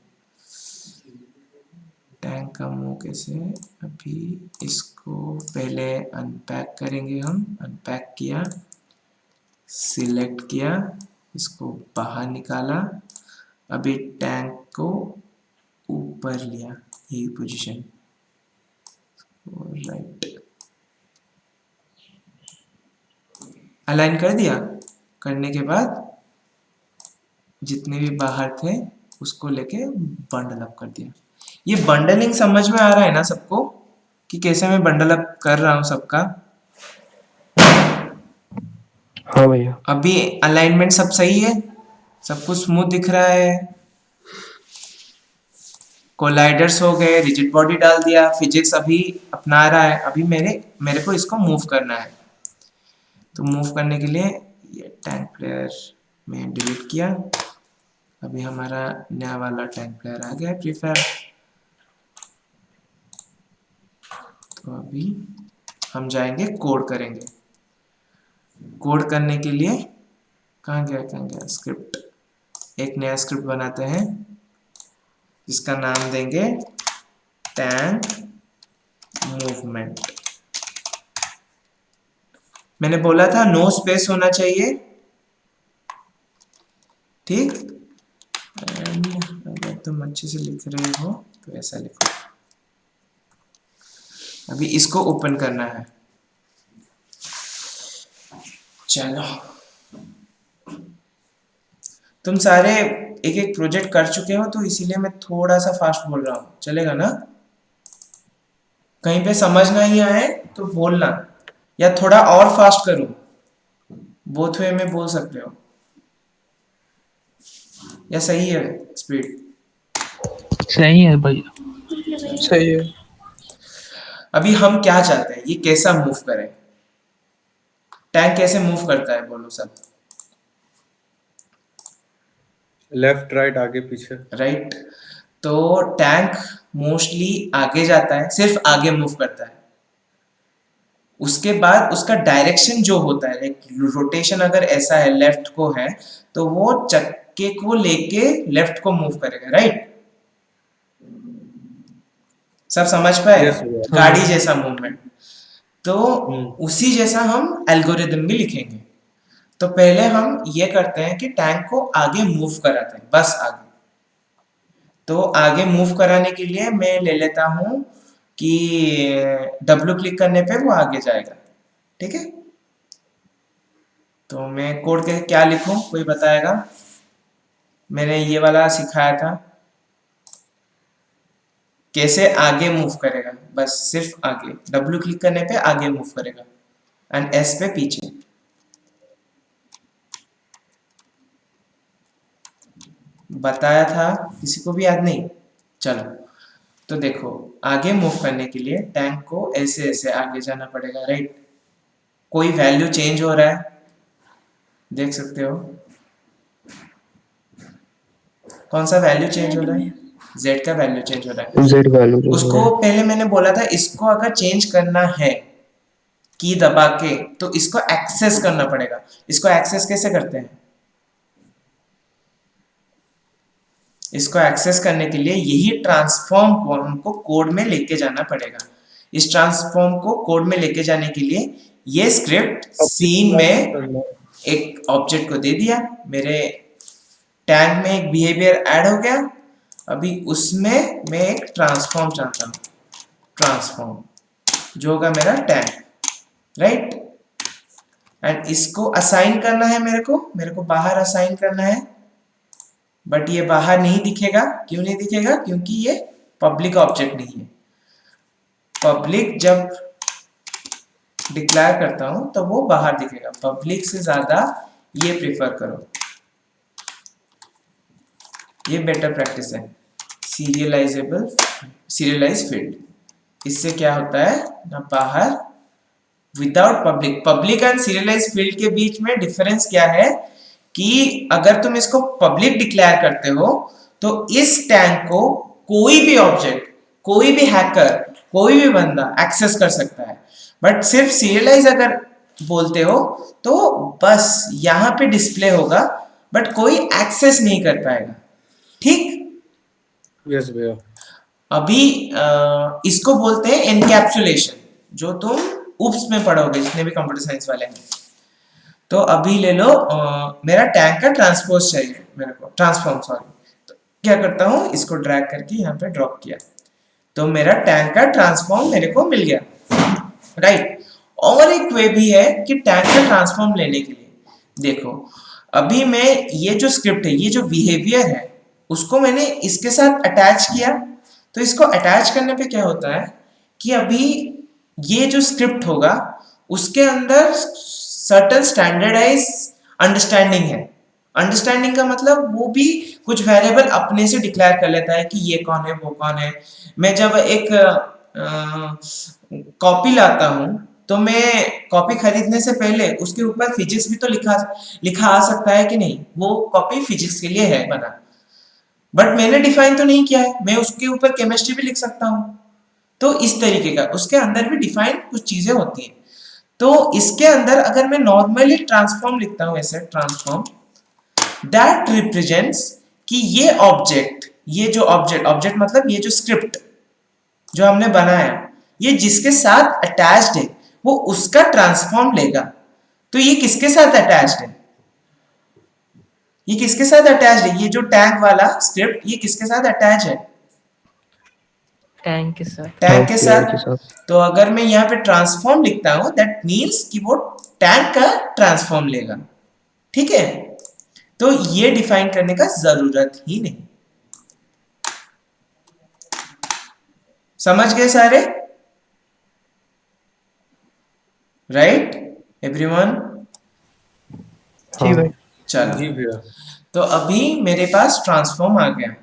टैंक का मूव कैसे? अभी इसको पहले अनपैक करेंगे हम। अनपैक किया, सिलेक्ट किया, इसको बाहर निकाला, अभी टैंक को ऊपर लिया, यही पोजीशन, राइट, अलाइन कर दिया। करने के बाद जितने भी बाहर थे उसको लेके बंडल अप कर दिया। ये बंडलिंग समझ में आ रहा है ना सबको कि कैसे मैं बंडल अप कर रहा हूँ सबका? हाँ भैया। अभी अलाइनमेंट सब सही है, सब कुछ स्मूथ दिख रहा है, कोलाइडर्स हो गए, रिजिड बॉडी डाल दिया, फिजिक्स अभी अपना रहा है। अभी मेरे को इसको मूव करना है, तो मूव करने के लिए ये टैंक प्लेयर में डिलीट किया। अभी हमारा नया वाला टैंक प्लेयर आ गया प्रीफैब। तो अभी हम जाएंगे कोड करेंगे। कोड करने के लिए कहाँ गया स्क्रिप्ट? एक नया स्क्रिप्ट बनाते हैं जिसका नाम देंगे टैंक मूवमेंट। मैंने बोला था नो स्पेस होना चाहिए, ठीक? एंड अगर तुम अच्छे से लिख रहे हो तो ऐसा लिखो। अभी इसको ओपन करना है। चलो, तुम सारे एक एक प्रोजेक्ट कर चुके हो तो इसीलिए मैं थोड़ा सा फास्ट बोल रहा हूँ, चलेगा ना? कहीं पे समझ नहीं आए तो बोलना, या थोड़ा और फास्ट करूँ, बोथ वे में बोल सकते हो, या सही है स्पीड? सही है भैया। सही है। अभी हम क्या चाहते हैं, ये कैसा मूव करे? टैंक कैसे मूव करता है बोलो सब? लेफ्ट राइट आगे पीछे। राइट। तो टैंक मोस्टली आगे जाता है, सिर्फ आगे मूव करता है। उसके बाद उसका डायरेक्शन जो होता है, लाइक रोटेशन अगर ऐसा है, लेफ्ट को है, तो वो चक्के को लेके लेफ्ट को मूव करेगा, राइट? सब समझ पाए? Yes, भैया। गाड़ी जैसा मूवमेंट। तो हम्म। उसी जैसा हम एल्गोरिदम भी लिखेंगे। तो पहले हम ये करते हैं कि टैंक को आगे मूव कराते हैं, बस आगे। तो आगे मूव कराने के लिए मैं ले लेता हूँ कि W क्लिक करने पे वो आगे जाएगा, ठीक है? तो मैं कोड के क्या लिखूं, कोई बताएगा? मैंने ये वाला सिखाया था कैसे आगे मूव करेगा, बस सिर्फ आगे। W क्लिक करने पे आगे मूव करेगा एंड S पे पीछे। बताया था, किसी को भी याद नहीं? चलो, तो देखो आगे मूव करने के लिए टैंक को ऐसे ऐसे आगे जाना पड़ेगा, राइट? कोई वैल्यू चेंज हो रहा है, देख सकते हो कौन सा वैल्यू चेंज हो रहा है? z का वैल्यू चेंज हो रहा है। जेड वैल्यू जो उसको है पहले मैंने बोला था, इसको अगर चेंज करना है की दबा के, तो इसको एक्सेस करना पड़ेगा। इसको एक्सेस कैसे करते हैं? इसको एक्सेस करने के लिए यही ट्रांसफॉर्म को हमको कोड में लेके जाना पड़ेगा। इस ट्रांसफॉर्म को कोड में लेके जाने के लिए ये स्क्रिप्ट सीन में एक ऑब्जेक्ट को दे दिया, मेरे टैग में एक बिहेवियर ऐड हो गया। अभी उसमें मैं एक ट्रांसफॉर्म चाहता हूँ, ट्रांसफॉर्म जो होगा मेरा टैग, राइट? एंड इसको असाइन करना है, मेरे को बाहर असाइन करना है, बट ये बाहर नहीं दिखेगा। क्यों नहीं दिखेगा? क्योंकि ये पब्लिक ऑब्जेक्ट नहीं है। पब्लिक जब डिक्लेयर करता हूं तो वो बाहर दिखेगा। पब्लिक से ज्यादा ये प्रेफर करो, ये बेटर प्रैक्टिस है। सीरियलाइज फील्ड, इससे क्या होता है ना, बाहर without public and serialised field के बीच में डिफरेंस क्या है कि अगर तुम इसको पब्लिक डिक्लेयर करते हो तो इस टैग को कोई भी ऑब्जेक्ट, कोई भी हैकर, कोई भी बंदा एक्सेस कर सकता है। बट सिर्फ सीरियलाइज अगर बोलते हो तो बस यहाँ पे डिस्प्ले होगा, बट कोई एक्सेस नहीं कर पाएगा, ठीक? यस भैया। अभी इसको बोलते हैं एनकैप्सुलेशन, जो तुम उप्स में पढ़ोगे, जितने भी कंप्यूटर साइंस वाले हैं। तो अभी ले लो, मेरा टैग का ट्रांसपोज चाहिए मेरे को, ट्रांसफॉर्म, सॉरी। तो क्या करता हूँ, इसको ड्रैग करके यहाँ पे ड्रॉप किया, तो मेरा टैग का ट्रांसफॉर्म मेरे को मिल गया, राइट? और एक वे भी है कि टैग का ट्रांसफॉर्म लेने के लिए, देखो अभी मैं ये जो स्क्रिप्ट है, ये जो बिहेवियर है, उसको मैंने इसके साथ अटैच किया। तो इसको अटैच करने पे क्या होता है कि अभी ये जो स्क्रिप्ट होगा उसके अंदर सर्टेन स्टैंडर्डाइज अंडरस्टैंडिंग है। अंडरस्टैंडिंग का मतलब वो भी कुछ वेरिएबल अपने से डिक्लेयर कर लेता है कि ये कौन है, वो कौन है। मैं जब एक कॉपी लाता हूँ तो मैं कॉपी खरीदने से पहले उसके ऊपर फिजिक्स भी तो लिखा आ सकता है कि नहीं? वो कॉपी फिजिक्स के लिए है बना, बट मैंने डिफाइन तो नहीं किया है। मैं उसके ऊपर केमिस्ट्री भी लिख सकता हूँ। तो इस तरीके का उसके अंदर भी डिफाइन कुछ चीजें होती हैं। तो इसके अंदर अगर मैं नॉर्मली ट्रांसफॉर्म लिखता हूँ, ऐसे ट्रांसफॉर्म दैट रिप्रेजेंट्स कि ये ऑब्जेक्ट, ये जो ऑब्जेक्ट मतलब ये जो स्क्रिप्ट जो हमने बनाया, ये जिसके साथ अटैच्ड है वो उसका ट्रांसफॉर्म लेगा। तो ये किसके साथ अटैच्ड है? ये किसके साथ अटैच्ड है? ये जो टैग वाला स्क्रिप्ट, ये किसके साथ अटैच है? टैंक के साथ। टैग के प्लेयर के साथ। साथ। तो अगर मैं यहाँ पे ट्रांसफॉर्म लिखता हूं, दैट मीन्स कि वो टैग का ट्रांसफॉर्म लेगा, ठीक है? तो ये डिफाइन करने का जरूरत ही नहीं। समझ गए सारे? Right everyone? जी भाई। चलो, जी भैया। तो अभी मेरे पास ट्रांसफॉर्म आ गया।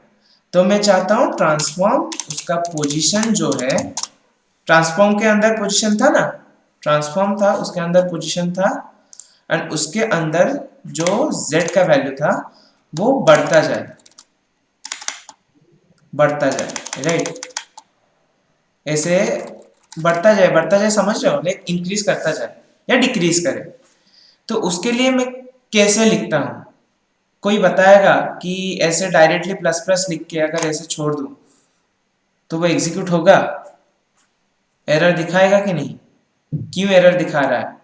तो मैं चाहता हूं ट्रांसफॉर्म, उसका पोजीशन जो है, ट्रांसफॉर्म के अंदर पोजीशन था ना, ट्रांसफॉर्म था उसके अंदर पोजीशन था, एंड उसके अंदर जो z का वैल्यू था वो बढ़ता जाए, राइट? ऐसे बढ़ता जाए, समझ रहे हो? लाइक इंक्रीज करता जाए या डिक्रीज करे। तो उसके लिए मैं कैसे लिखता हूं? कोई बताएगा कि ऐसे डायरेक्टली प्लस प्लस लिख के अगर ऐसे छोड़ दूं तो वो एग्जीक्यूट होगा? एरर दिखाएगा कि नहीं? क्यों एरर दिखा रहा है?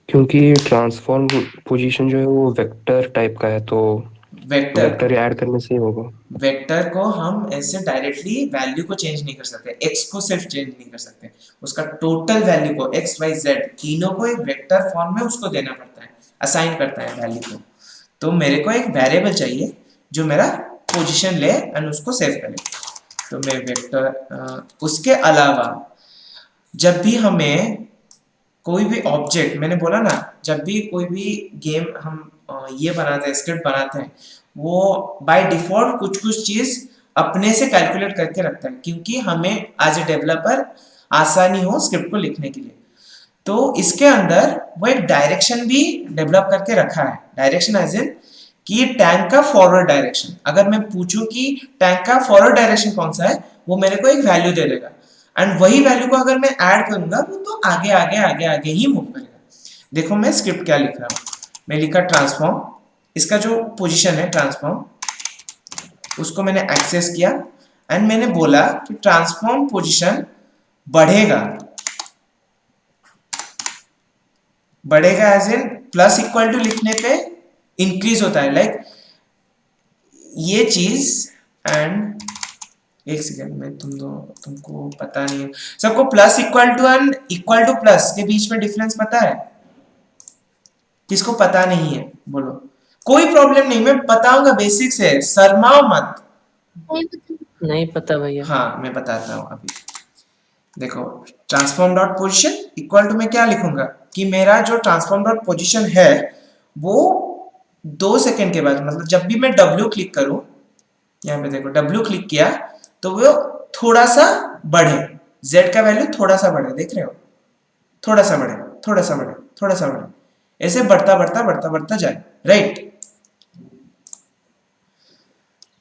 क्योंकि ट्रांसफॉर्म पोजीशन जो है वो वेक्टर टाइप का है, तो वेक्टर ऐड करने से ही होगा। वेक्टर को हम ऐसे डायरेक्टली वैल्यू को चेंज नहीं कर सकते, एक्स को सिर्फ चेंज नहीं कर सकते, उसका टोटल वैल्यू को, एक्स वाई जेड तीनों को एक वेक्टर फॉर्म में उसको देना पड़ता है, असाइन करता है वैल्यू को। तो मेरे को एक वेरिएबल चाहिए जो मेरा पोजीशन ले एंड उसको सेव करे। तो मैं वेक्टर, उसके अलावा जब भी हमें कोई भी ऑब्जेक्ट, मैंने बोला ना जब भी कोई भी गेम हम ये बनाते हैं, स्क्रिप्ट बनाते हैं, वो बाय डिफॉल्ट कुछ कुछ चीज अपने से कैलकुलेट करके रखता है, क्योंकि हमें एज ए डेवलपर आसानी हो स्क्रिप्ट को लिखने के लिए। तो इसके अंदर वो एक डायरेक्शन भी डेवलप करके रखा है। डायरेक्शन एज इन कि टैंक का फॉरवर्ड डायरेक्शन, अगर मैं पूछूं कि टैंक का फॉरवर्ड डायरेक्शन कौन सा है, वो मेरे को एक वैल्यू दे देगा, एंड वही वैल्यू को अगर मैं ऐड करूंगा वो तो आगे आगे आगे आगे ही मूव करेगा। देखो मैं स्क्रिप्ट क्या लिख रहा हूँ, मैं लिखा ट्रांसफॉर्म, इसका जो पोजीशन है ट्रांसफॉर्म, उसको मैंने एक्सेस किया एंड मैंने बोला कि ट्रांसफॉर्म पोजीशन बढ़ेगा, बढ़ेगा as in plus equal to लिखने पे इंक्रीज होता है, लाइक ये चीज। एंड एक सेकेंड में तुमको पता नहीं है सबको, plus equal to and equal to plus के बीच में डिफरेंस पता है? किसको पता नहीं है बोलो? कोई प्रॉब्लम नहीं, मैं बताऊंगा, बेसिक्स है, शर्माओ मत। नहीं पता भैया। हाँ मैं बताता हूँ अभी। देखो transform dot position equal to, मैं क्या लिखूंगा कि मेरा जो ट्रांसफॉर्म डॉट पोजिशन है वो 2 सेकेंड के बाद, मतलब जब भी मैं W क्लिक करूं, यहाँ पे देखो W क्लिक किया तो वो थोड़ा सा बढ़े, Z का वैल्यू थोड़ा सा बढ़े, देख रहे हो, थोड़ा सा बढ़े, थोड़ा सा बढ़े, थोड़ा सा बढ़े, ऐसे बढ़ता बढ़ता बढ़ता बढ़ता जाए, राइट।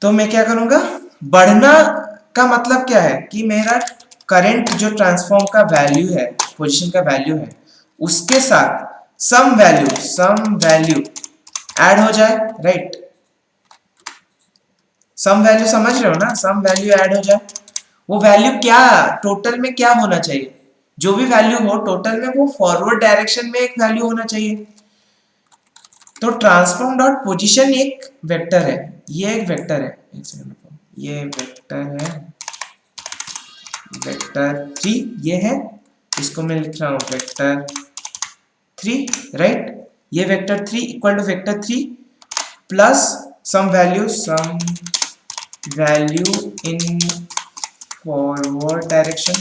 तो मैं क्या करूंगा, बढ़ना का मतलब क्या है कि मेरा करंट जो ट्रांसफॉर्म का वैल्यू है, पोजीशन का वैल्यू है, उसके साथ सम वैल्यू ऐड हो जाए, राइट। सम वैल्यू समझ रहे हो ना, सम वैल्यू ऐड हो जाए। वो वैल्यू क्या टोटल में क्या होना चाहिए, जो भी वैल्यू हो टोटल में वो फॉरवर्ड डायरेक्शन में एक वैल्यू होना चाहिए। तो ट्रांसफॉर्म डॉट पोजीशन एक वेक्टर है, ये एक वेक्टर है, एक सेकंड, ये वेक्टर है, वेक्टर 3 ये है, इसको मैं लिख रहा हूँ वेक्टर 3, राइट। ये vector 3 equal to vector 3 plus some value in forward direction,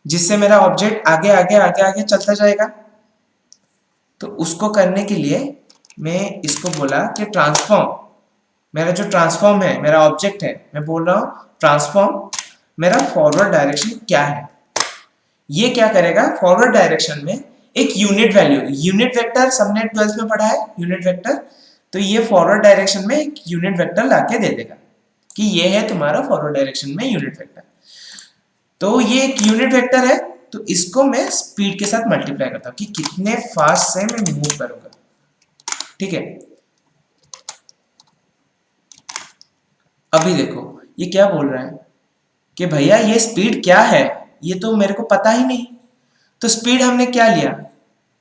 जिससे मेरा ऑब्जेक्ट आगे आगे आगे आगे चलता जाएगा। तो उसको करने के लिए मैं इसको बोला कि ट्रांसफॉर्म, मेरा जो ट्रांसफॉर्म है, मेरा ऑब्जेक्ट है, मैं बोल रहा हूँ ट्रांसफॉर्म मेरा फॉरवर्ड डायरेक्शन क्या है। ये क्या करेगा, फॉरवर्ड डायरेक्शन में एक यूनिट वैल्यू, यूनिट वेक्टर सबने 12th में पढ़ा है, यूनिट वेक्टर, तो ये फॉरवर्ड डायरेक्शन में एक यूनिट वेक्टर लाके दे देगा कि ये है तुम्हारा फॉरवर्ड डायरेक्शन में यूनिट वेक्टर। तो ये एक यूनिट वेक्टर है, तो इसको मैं स्पीड के साथ मल्टीप्लाई करता हूँ कि कितने फास्ट से मैं मूव करूंगा, ठीक है। अभी देखो ये क्या बोल रहा है कि भैया ये स्पीड क्या है, ये तो मेरे को पता ही नहीं। तो स्पीड हमने क्या लिया,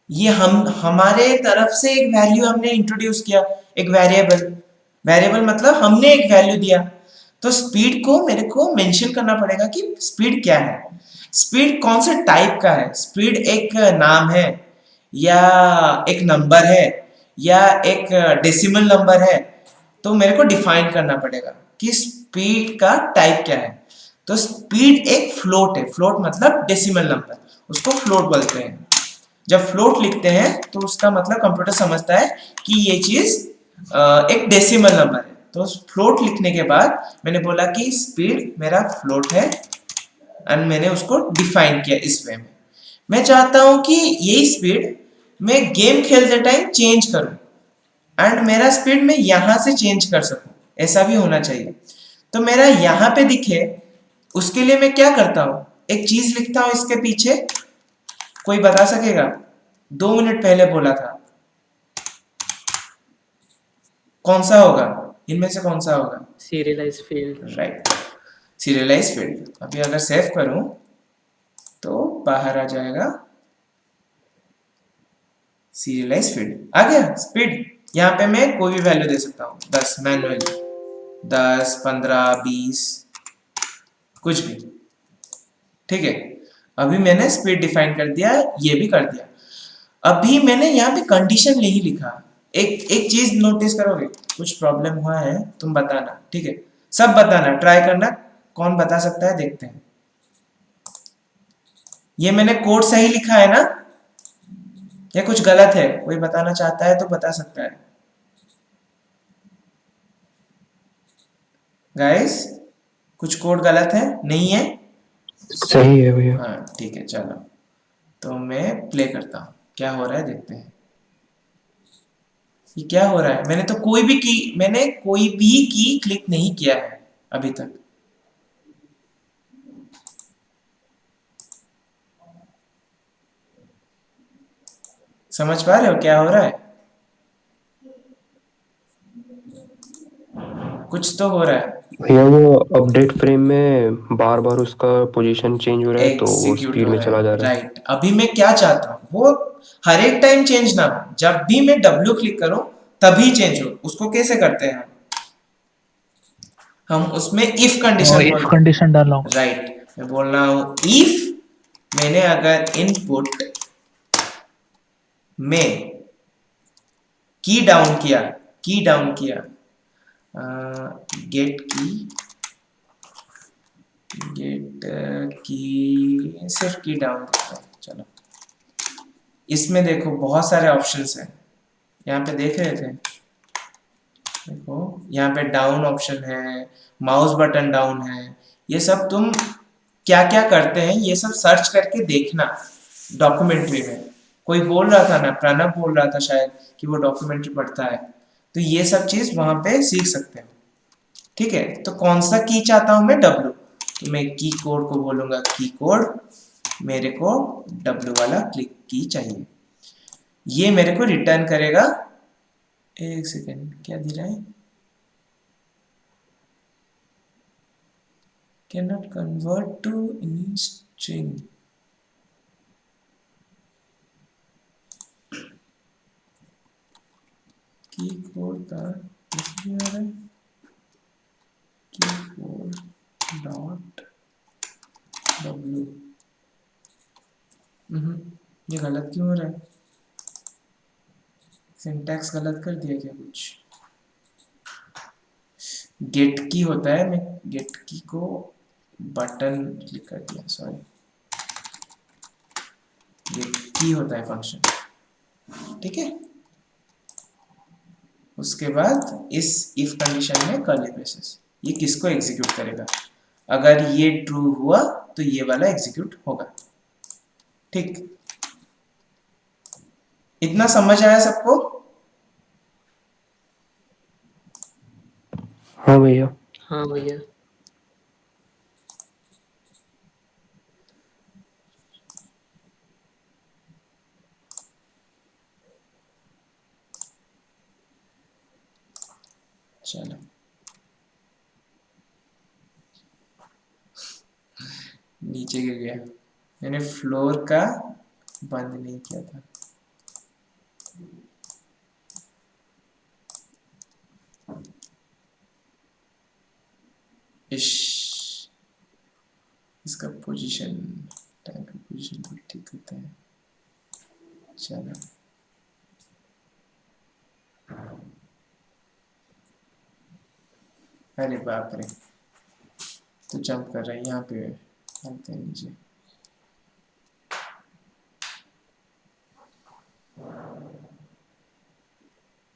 ये हमारे तरफ से एक वैल्यू हमने इंट्रोड्यूस किया, एक वेरिएबल मतलब हमने एक वैल्यू दिया। तो स्पीड को मेरे को मेंशन करना पड़ेगा कि स्पीड क्या है, स्पीड कौन से टाइप का है, स्पीड एक नाम है या एक नंबर है या एक डेसिमल नंबर है, तो मेरे को डिफाइन करना पड़ेगा कि स्पीड का टाइप क्या है। तो स्पीड एक फ्लोट है, फ्लोट मतलब डेसिमल नंबर, उसको फ्लोट बोलते हैं। जब फ्लोट लिखते हैं तो उसका मतलब कंप्यूटर समझता है कि ये चीज एक डेसिमल नंबर है। तो फ्लोट लिखने के बाद मैंने बोला कि स्पीड मेरा फ्लोट है एंड मैंने उसको डिफाइन किया इस वे में। मैं चाहता हूं कि यही स्पीड मैं गेम खेलते टाइम चेंज करूं एंड मेरा स्पीड मैं यहां से चेंज कर सकूं, ऐसा भी होना चाहिए। तो मेरा यहां पे दिखे उसके लिए मैं क्या करता हूं, एक चीज लिखता हूं इसके पीछे, कोई बता सकेगा? 2 मिनट पहले बोला था, कौन सा होगा इनमें से, कौन सा होगा? Serialised field, right, serialised field. अभी अगर सेव करूं तो बाहर आ जाएगा सीरियलाइज फील्ड, आ गया स्पीड। यहाँ पे मैं कोई भी वैल्यू दे सकता हूँ, 10 मैनुअली, 10, 15, 20, कुछ भी, ठीक है। अभी मैंने स्पीड डिफाइन कर दिया, ये भी कर दिया। अभी मैंने यहाँ पे कंडीशन नहीं लिखा। एक चीज नोटिस करोगे, कुछ प्रॉब्लम हुआ है तुम बताना, ठीक है, सब बताना, ट्राई करना, कौन बता सकता है देखते हैं। ये मैंने कोड सही लिखा है ना? या कुछ गलत है, कोई बताना चाहता है तो बता सकता है गाइस। कुछ कोड गलत है, नहीं है? सही है भैया। हाँ ठीक है, चलो तो मैं प्ले करता हूँ, क्या हो रहा है देखते हैं। ये क्या हो रहा है? मैंने कोई भी की क्लिक नहीं किया है अभी तक। समझ पा रहे हो क्या हो रहा है? कुछ तो हो रहा है। भैया वो अपडेट फ्रेम में बार बार उसका पोजीशन चेंज हो रहा है तो वो एग्जीक्यूट स्पीड हो में रहा चला जा है, रहा है। राइट। अभी मैं क्या चाहता हूँ, वो हर एक टाइम चेंज ना हो, जब भी मैं W क्लिक करूं तभी चेंज हो। उसको कैसे करते हैं हम उसमें इफ और कंडीशन इफ कंडीशन डाला हूँ। राइट। मैं बोल रहा हूँ इफ मैंने अगर इनपुट में की डाउन किया गेट की सिर्फ की डाउन करता हूँ। चलो इसमें देखो बहुत सारे ऑप्शंस हैं, यहाँ पे देख रहे थे, देखो यहाँ पे डाउन ऑप्शन है, माउस बटन डाउन है। ये सब तुम क्या क्या करते हैं ये सब सर्च करके देखना डॉक्यूमेंट्री में। कोई बोल रहा था ना, प्रणब बोल रहा था शायद कि वो डॉक्यूमेंट्री पढ़ता है, तो ये सब चीज वहां पे सीख सकते हो। ठीक है, तो कौन सा की चाहता हूं मैं? W। तो मैं की कोड को बोलूंगा की कोड, मेरे को W वाला क्लिक की चाहिए। ये मेरे को रिटर्न करेगा। एक सेकेंड, क्या दे रहा है? cannot convert to any string। की कोड का इसलिए आ रहा है की कोड डॉट W। ये गलत क्यों हो रहा है? सिंटैक्स गलत कर दिया क्या कुछ? गेट की होता है, मैं गेट की को बटन क्लिक कर दिया, सॉरी। गेट की होता है फंक्शन, ठीक है। उसके बाद इस इफ कंडीशन में कर्ली ब्रेसेस, ये किसको एग्जीक्यूट करेगा? अगर ये ट्रू हुआ तो ये वाला एग्जीक्यूट होगा। ठीक, इतना समझ आया सबको? हाँ भैया। हाँ भैया। चलो नीचे गिर गया, मैंने फ्लोर का बंद नहीं किया था। इश, इसका पोजीशन, टैग का पोजीशन भी ठीक होता है। चलो अरे बाप रे, तो जंप कर रहा है यहाँ पे, चलते हैं नीचे।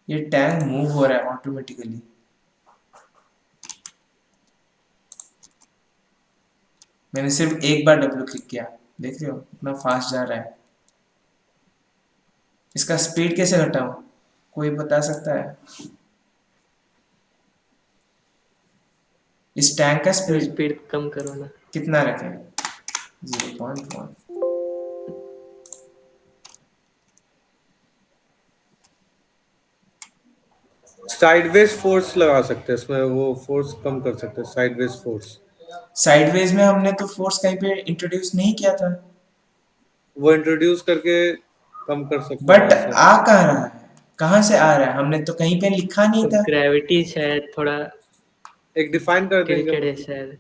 ये टैग मूव हो रहा है ऑटोमेटिकली। मैंने सिर्फ एक बार W क्लिक किया, देख रहे हो इतना फास्ट जा रहा है। इसका स्पीड कैसे घटाऊं, कोई बता सकता है? इस टैंक का तो स्पीड स्पीड कम करो ना। कितना रखें? 0.1। साइडवेज फोर्स लगा सकते हैं इसमें, वो फोर्स कम कर सकते हैं, साइडवेज फोर्स। साइडवेज में हमने तो फोर्स कहीं पे इंट्रोड्यूस नहीं किया था। वो इंट्रोड्यूस करके कम कर सकते हैं बट वैसे। आ कहाँ रहा है, कहाँ से आ रहा है? हमने तो कहीं पे लिखा नहीं तो था। ग्रेविटी शायद थोड़ा एक डिफाइन कर देंगे टिल्टेड है हम। शायद।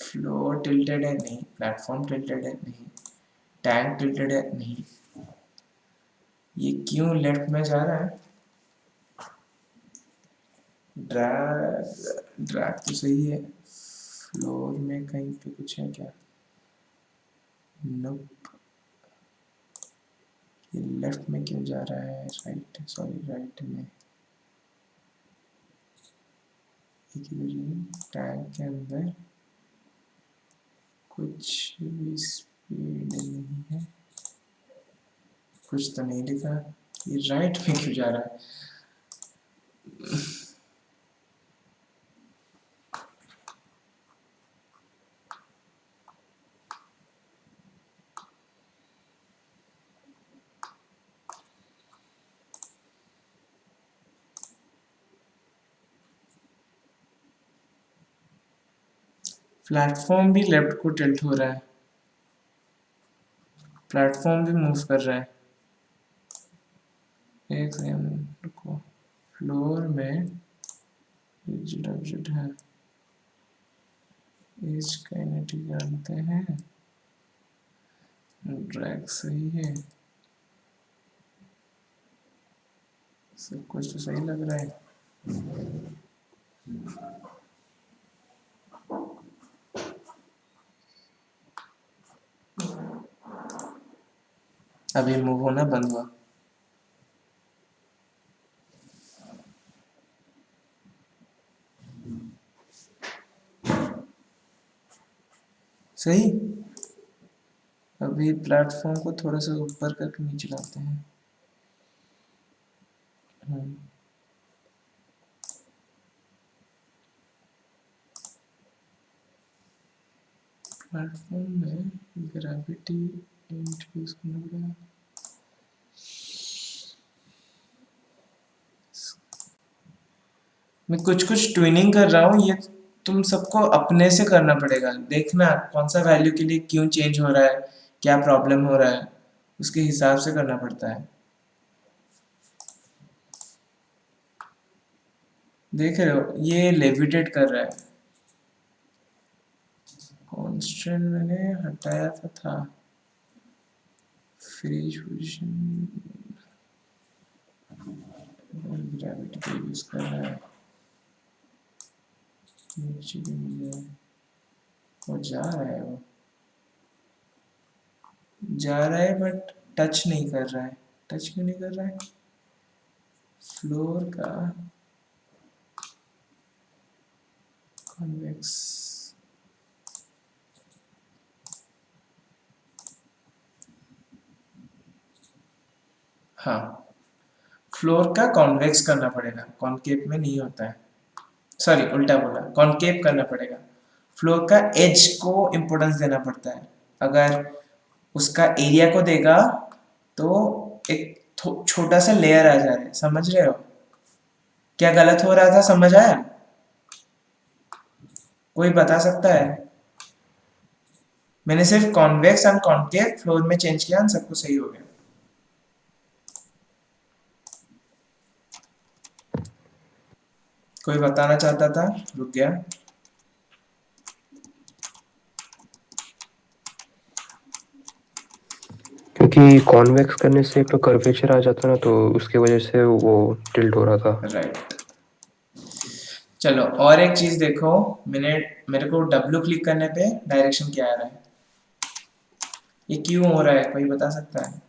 फ्लोर टिल्टेड है नहीं, प्लेटफॉर्म टिल्टेड है नहीं, टैंक टिल्टेड है नहीं। ये क्यों लेफ्ट में जा रहा है? ड्रैग ड्रैग तो सही है। फ्लोर में कहीं पे कुछ है क्या? नोप। ये लेफ्ट में क्यों जा रहा है, राइट, सॉरी राइट में। टैंक के अंदर कुछ भी स्पीड नहीं है, कुछ तो नहीं लिखा। ये राइट में क्यों जा रहा है? प्लेटफॉर्म भी लेफ्ट को टिल्ट हो रहा है, प्लेटफॉर्म भी मूव कर रहा है। एक सेकंड रुको, फ्लोर में रिजिड ऑब्जेक्ट है, एज काइनेटिक जानते हैं, ड्रैग सही है, सब कुछ तो सही लग रहा है। अभी मूव होना बंद हुआ। सही। अभी प्लेटफॉर्म को थोड़ा सा ऊपर करके नीचे लाते हैं। प्लेटफॉर्म में ग्रेविटी इंट्रोड्यूस करना पड़ेगा। मैं कुछ कुछ ट्यूनिंग कर रहा हूँ, ये तुम सबको अपने से करना पड़ेगा। देखना कौन सा वैल्यू के लिए क्यों चेंज हो रहा है, क्या प्रॉब्लम हो रहा है, उसके हिसाब से करना पड़ता है। देख रहे हो ये लेविटेट कर रहा है। कॉन्स्टेंट मैंने हटाया था फ्रीज पोजीशन, ग्रेविटी का यूज कर रहा है, नीचे भी मिल जाए। वो जा रहा है, वो जा रहा है बट टच नहीं कर रहा है। टच क्यों नहीं कर रहा है? फ्लोर का कॉन्वेक्स, हाँ फ्लोर का कॉन्वेक्स करना पड़ेगा, कॉनकेव में नहीं होता है। सॉरी उल्टा बोला, कॉनकेव करना पड़ेगा। फ्लोर का एज को इम्पोर्टेंस देना पड़ता है। अगर उसका एरिया को देगा तो एक छोटा सा लेयर आ जा रहा है, समझ रहे हो? क्या गलत हो रहा था, समझ आया? कोई बता सकता है? मैंने सिर्फ कॉन्वेक्स एंड कॉनकेव फ्लोर में चेंज किया, सबको सही हो गया। कोई बताना चाहता था, रुक गया। क्योंकि कॉन्वेक्स करने से एक तो कर्वेचर आ जाता ना, तो उसकी वजह से वो टिल्ट हो रहा था। राइट। चलो और एक चीज देखो, मेरे को डब्ल्यू क्लिक करने पे डायरेक्शन क्या आ रहा है? ये क्यों हो रहा है, कोई बता सकता है?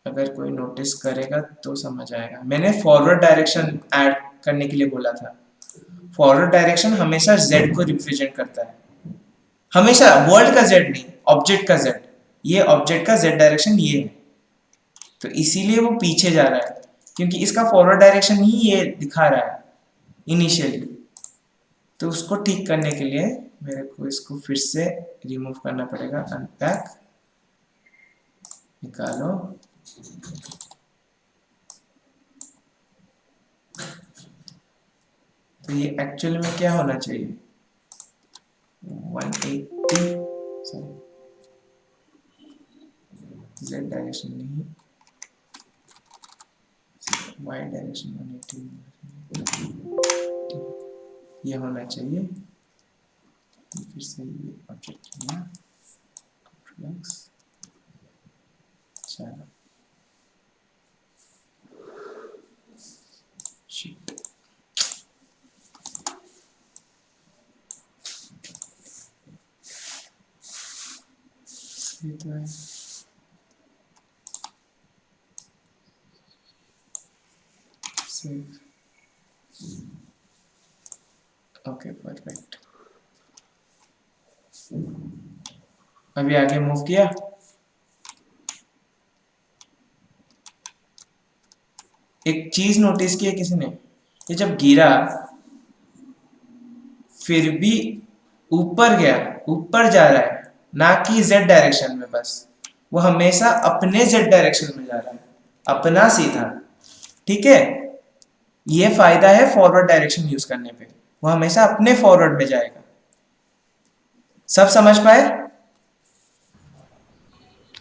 अगर कोई नोटिस करेगा तो समझ आएगा। मैंने फॉरवर्ड डायरेक्शन ऐड करने के लिए बोला था। फॉरवर्ड डायरेक्शन हमेशा z को रिप्रेजेंट करता है, हमेशा। वर्ल्ड का z नहीं, ऑब्जेक्ट का z। ये ऑब्जेक्ट का z डायरेक्शन ये है, तो इसीलिए वो पीछे जा रहा है, क्योंकि इसका फॉरवर्ड डायरेक्शन ही ये दिखा रहा है इनिशियली। तो उसको ठीक करने के लिए मेरे को इसको फिर से रिमूव करना पड़ेगा। अनपैक, निकालो, तो ये एक्चुअल में क्या होना चाहिए? 180, सॉरी z डायरेक्शन नहीं, y डायरेक्शन 180 ये होना चाहिए। फिर से ये ऑब्जेक्ट किया, फ्लक्स, चलो शिट, ये तो है। Okay perfect. अभी आगे मूव किया। एक चीज नोटिस की है किसी ने, ये जब गिरा फिर भी ऊपर गया, ऊपर जा रहा है, ना कि जेड डायरेक्शन में, बस वो हमेशा अपने जेड डायरेक्शन में जा रहा है, अपना सीधा। ठीक है, ये फायदा है फॉरवर्ड डायरेक्शन यूज करने पे, वो हमेशा अपने फॉरवर्ड में जाएगा। सब समझ पाए?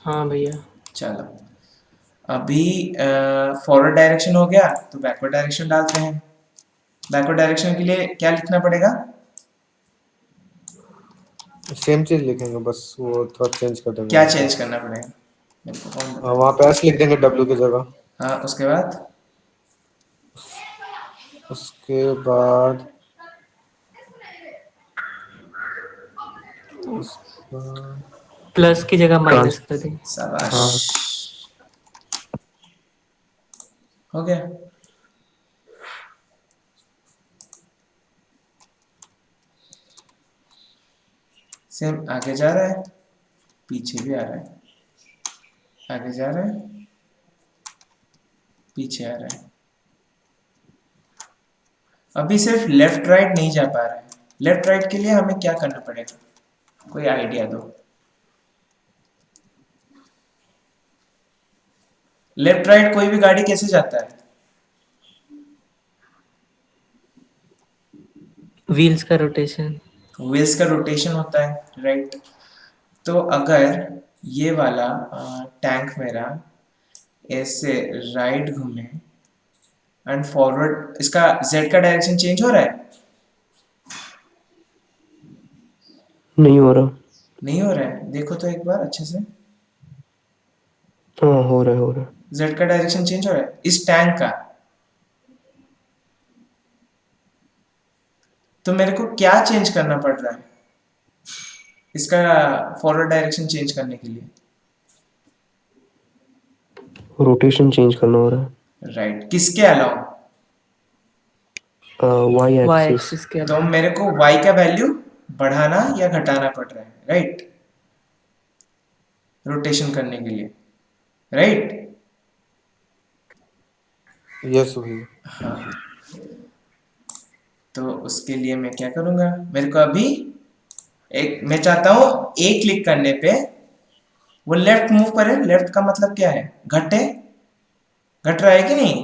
हाँ भैया। चलो अभी फॉरवर्ड डायरेक्शन हो गया तो बैकवर्ड डायरेक्शन डालते हैं। बैकवर्ड डायरेक्शन के लिए क्या लिखना पड़ेगा? सेम चीज लिखेंगे, बस वो थोड़ा चेंज कर देंगे। क्या चेंज करना पड़ेगा मेरे को कौन बता? वहाँ पे एस लिख देंगे W की जगह। हाँ, उसके बाद उसके बाद प्लस की जगह माइनस ट्रांस कर देंगे। शाबाश, हाँ हो गया। सेम आगे जा रहा है, पीछे भी आ रहा है, आगे जा रहा है, पीछे आ रहा है। अभी सिर्फ लेफ्ट राइट नहीं जा पा रहा है। लेफ्ट राइट के लिए हमें क्या करना पड़ेगा, कोई आइडिया दो। लेफ्ट राइट कोई भी गाड़ी कैसे जाता है? व्हील्स का रोटेशन। व्हील्स का रोटेशन होता है, राइट। तो अगर ये वाला टैंक मेरा ऐसे राइट घूमे एंड फॉरवर्ड, इसका जेड का डायरेक्शन चेंज हो रहा है? नहीं हो रहा। नहीं हो रहा है, देखो तो एक बार अच्छे से। हाँ हो रहा है, हो रहा है। जेड का डायरेक्शन चेंज हो रहा है इस टैंक का। तो मेरे को क्या चेंज करना पड़ रहा है इसका फॉरवर्ड डायरेक्शन चेंज करने के लिए? रोटेशन चेंज करना हो रहा है। राइट, किसके अलाउ? Y Y axis. एक्सिस के तो मेरे को y का वैल्यू बढ़ाना या घटाना पड़ रहा है, राइट, रोटेशन करने के लिए, राइट। यस वही। हाँ, तो उसके लिए मैं क्या करूंगा, मेरे को अभी एक, मैं चाहता हूं ए क्लिक करने पे वो लेफ्ट मूव करे। लेफ्ट का मतलब क्या है, घटे, घट रहा है कि नहीं?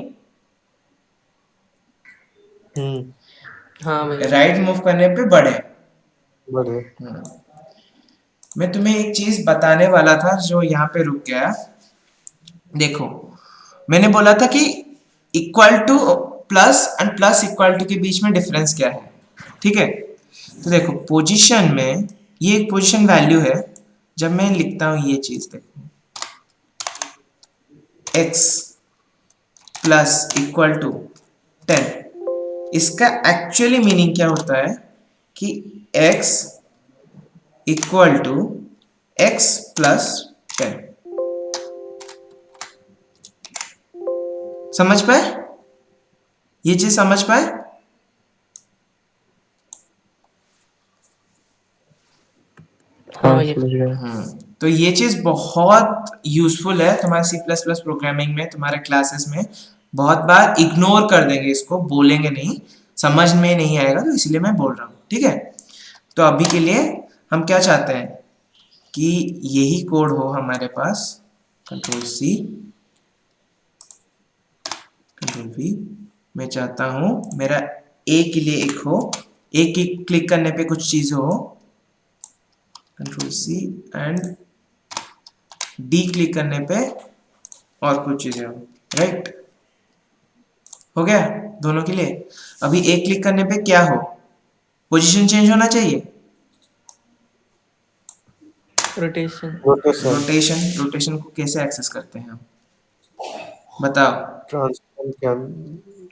हाँ भैया। राइट मूव करने पे बढ़े। बढ़े। मैं तुम्हें एक चीज बताने वाला था जो यहाँ पे रुक गया। देखो, मैंने बोला था कि equal to plus and plus equal to के बीच में डिफरेंस क्या है, ठीक है। तो देखो पोजीशन में, ये एक पोजीशन वैल्यू है। जब मैं लिखता हूं ये चीज, देखो x प्लस इक्वल टू 10, इसका एक्चुअली मीनिंग क्या होता है कि x equal to x plus 10। समझ पाए? ये चीज समझ पाए? हाँ हाँ भैया। समझ गया। तो ये चीज बहुत यूजफुल है तुम्हारे C++ प्रोग्रामिंग में, तुम्हारे क्लासेस में। बहुत बार इग्नोर कर देंगे इसको, बोलेंगे नहीं, समझ में नहीं आएगा, तो इसलिए मैं बोल रहा हूँ, ठीक है। तो अभी के लिए हम क्या चाहते हैं कि यही कोड हो हमारे पास, Ctrl+C Ctrl+V। मैं चाहता हूं मेरा A के लिए एक हो, A की क्लिक करने पे कुछ चीज हो, Ctrl+C एंड D क्लिक करने पे और कुछ चीजें हो, राइट। हो गया दोनों के लिए। अभी A क्लिक करने पे क्या हो, पोजीशन चेंज होना चाहिए। रोटेशन। रोटेशन को कैसे एक्सेस करते हैं हम, बताओ। ट्रांसफॉर्म क्या?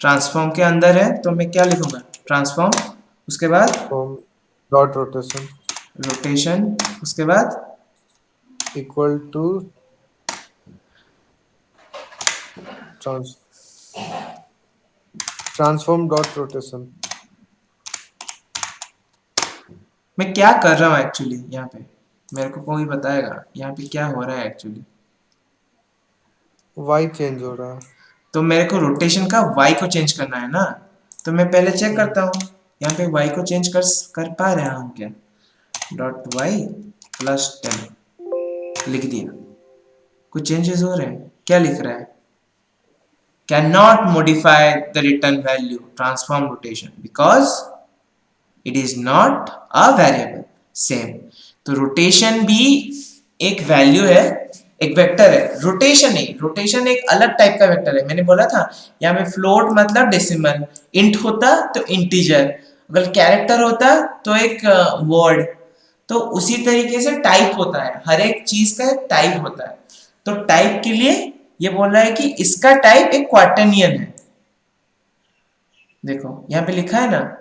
ट्रांसफॉर्म के अंदर है तो मैं क्या लिखूंगा, ट्रांसफॉर्म, उसके बाद डॉट रोटेशन रोटेशन, उसके बाद equal to trans transform dot rotation. मैं क्या कर रहा हूँ एक्चुअली यहाँ पे, मेरे को कोई बताएगा यहाँ पे क्या हो रहा है एक्चुअली? वाई चेंज हो रहा है। तो मेरे को रोटेशन का y को चेंज करना है ना, तो मैं पहले चेक करता हूँ यहाँ पे y को चेंज कर पा रहा हूँ क्या? डॉट y प्लस 10 लिख दिया, कुछ चेंजेस हो रहे हैं? क्या लिख रहा है? Can not modify the return value transform rotation because it is not a variable. Same, तो रोटेशन भी एक वैल्यू है, एक वेक्टर है। रोटेशन नहीं, रोटेशन एक अलग टाइप का वेक्टर है। मैंने बोला था यहाँ पे फ्लोट मतलब डेसिमल, इंट होता तो इंटीजर, अगर कैरेक्टर होता तो एक वर्ड। तो उसी तरीके से टाइप होता है, हर एक चीज का एक टाइप होता है। तो टाइप के लिए ये बोल रहा है कि इसका टाइप एक क्वार्टनियन है। देखो यहाँ पे लिखा है ना,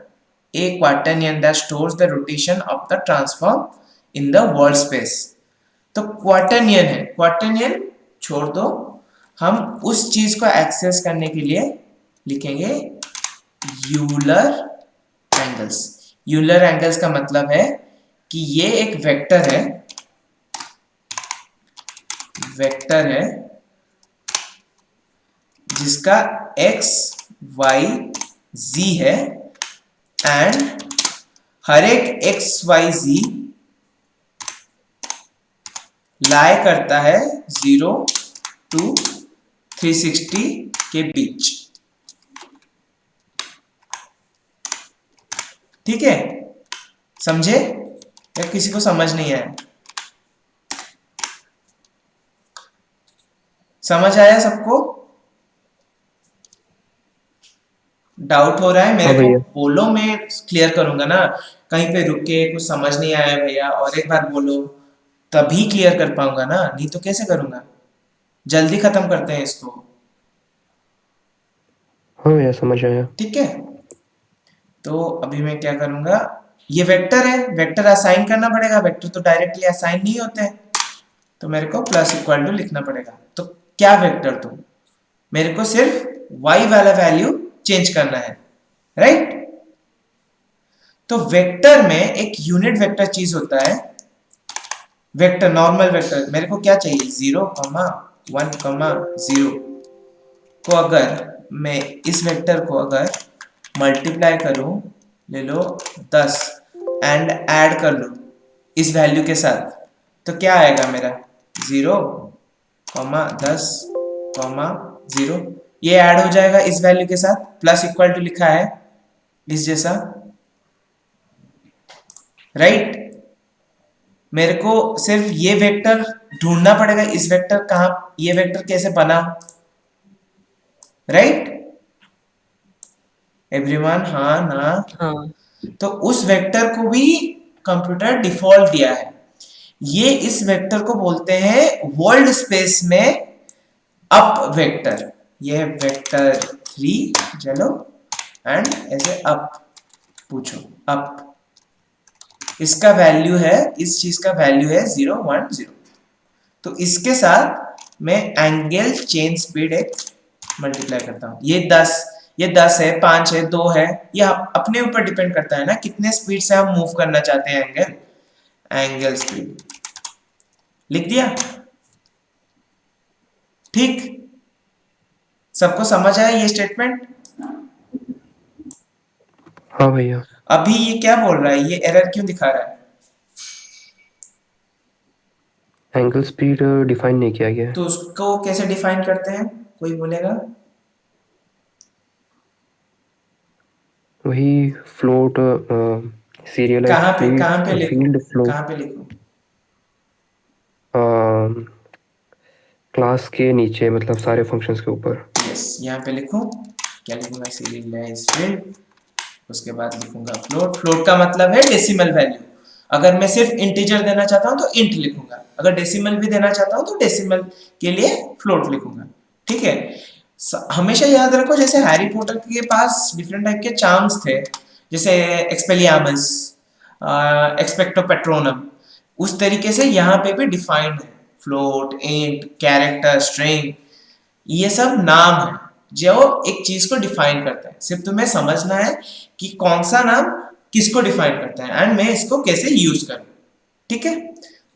a quaternion that stores the rotation of the transform in the world space। तो क्वार्टनियन है, क्वार्टनियन छोड़ दो, हम उस चीज को एक्सेस करने के लिए लिखेंगे यूलर एंगल्स। यूलर एंगल्स का मतलब है कि ये एक वेक्टर है, जिसका x y z है, एंड हर एक x y z लाई करता है 0 to 360 के बीच। ठीक है, समझे या किसी को समझ नहीं आया? समझ आया सबको? डाउट हो रहा है मेरे को बोलो, मैं क्लियर करूंगा ना। कहीं पे रुक के कुछ समझ नहीं आया भैया और एक बार बोलो, तभी क्लियर कर पाऊंगा ना, नहीं तो कैसे करूंगा? जल्दी खत्म करते हैं इसको। हाँ भैया समझ आया। ठीक है, तो अभी मैं क्या करूंगा, ये वेक्टर है, वेक्टर असाइन करना पड़ेगा। वेक्टर तो डायरेक्टली असाइन नहीं होते हैं, तो मेरे को प्लस इक्वल टू लिखना पड़ेगा। तो क्या वेक्टर, तो मेरे को सिर्फ y वाला वैल्यू चेंज करना है, राइट? तो वेक्टर में एक यूनिट वेक्टर चीज होता है, वेक्टर, नॉर्मल वेक्टर। मेरे को क्या चाहिए, 0, 1, 0 को अगर मैं इस वेक्टर को अगर मल्टीप्लाई करूं, ले लो 10 एंड ऐड कर लो इस वैल्यू के साथ, तो क्या आएगा मेरा? 0, 10, 0, ये ऐड हो जाएगा इस वैल्यू के साथ, प्लस इक्वल टू लिखा है इस जैसा, राइट? मेरे को सिर्फ ये वेक्टर ढूंढना पड़ेगा, इस वेक्टर कहां, ये वेक्टर कैसे बना, राइट एवरीवन? हाँ ना? हाँ। तो उस वेक्टर को भी कंप्यूटर डिफॉल्ट दिया है। ये इस वेक्टर को बोलते हैं वर्ल्ड स्पेस में अप वेक्टर। ये है वेक्टर 3, चलो, एंड ऐसे अप पूछो, अप, इसका वैल्यू है, इस चीज का वैल्यू है 0, 1, 0। तो इसके साथ मैं एंगल चेंज स्पीड एक मल्टीप्लाई करता हूं। ये 10 है, 5 है, 2 है, ये अपने ऊपर डिपेंड करता है ना कितने स्पीड से हम मूव करना चाहते हैं एंगल स्पीड। लिख दिया? ठीक, सबको समझ आया ये स्टेटमेंट? हाँ भैया। अभी ये क्या बोल रहा है, ये एरर क्यों दिखा रहा है? एंगल स्पीड डिफाइन नहीं किया गया है। तो उसको कैसे डिफाइन करते हैं, कोई बोलेगा? वही फ्लोट कहाँ पे सीरियलाइज्ड फील्ड फ्लो कहाँ पे लिखूं? क्लास के नीचे, मतलब सारे फंक्शंस के ऊपर। यस, यहाँ पे लिखूं, क्या लिखूंगा? सीरियलाइज्ड फील्ड, उसके बाद लिखूंगा फ्लोट। फ्लोट का मतलब है डेसिमल वैल्यू। अगर मैं सिर्फ इंटीजर देना चाहता हूं तो इंट लिखूंगा, अगर डेसिमल भी देना चाहता हूं तो डेसिमल के लिए फ्लोट लिखूंगा। ठीक है, हमेशा याद रखो, जैसे हैरी पॉटर के पास डिफरेंट टाइप के चार्म्स थे, जैसे एक्सपेलियामस, एक्सपेक्टो पेट्रोनम, उस तरीके से यहाँ पे भी डिफाइंड है। फ्लोट, इंट, कैरेक्टर, स्ट्रिंग, ये सब नाम है, जो एक चीज को डिफाइन करता है। सिर्फ तुम्हें समझना है कि कौन सा नाम किसको डिफाइन करता है एंड मैं इसको कैसे यूज करूं। ठीक है,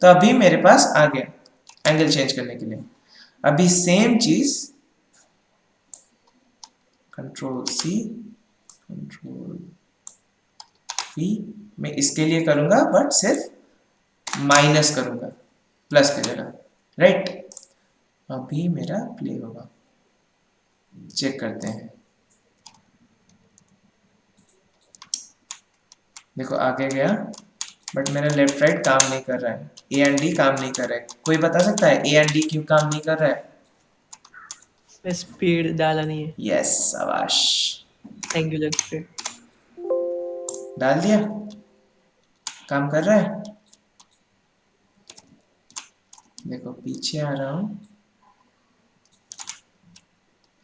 तो अभी मेरे पास आ गया एंगल चेंज करने के लिए। अभी सेम चीज कंट्रोल सी कंट्रोल V मैं इसके लिए करूंगा, बट सिर्फ माइनस करूंगा प्लस की जगह, राइट। अभी मेरा प्ले होगा, चेक करते हैं। देखो आगे गया, बट मेरा लेफ्ट राइट काम नहीं कर रहा है, ए एंड डी काम नहीं कर रहा है। कोई बता सकता है ए एंड डी क्यों काम नहीं कर रहा है? स्पीड डाला नहीं है, यस, शाबाश, एंगुलर स्पीड। डाल दिया, काम कर रहा है। देखो पीछे आ रहा हूं,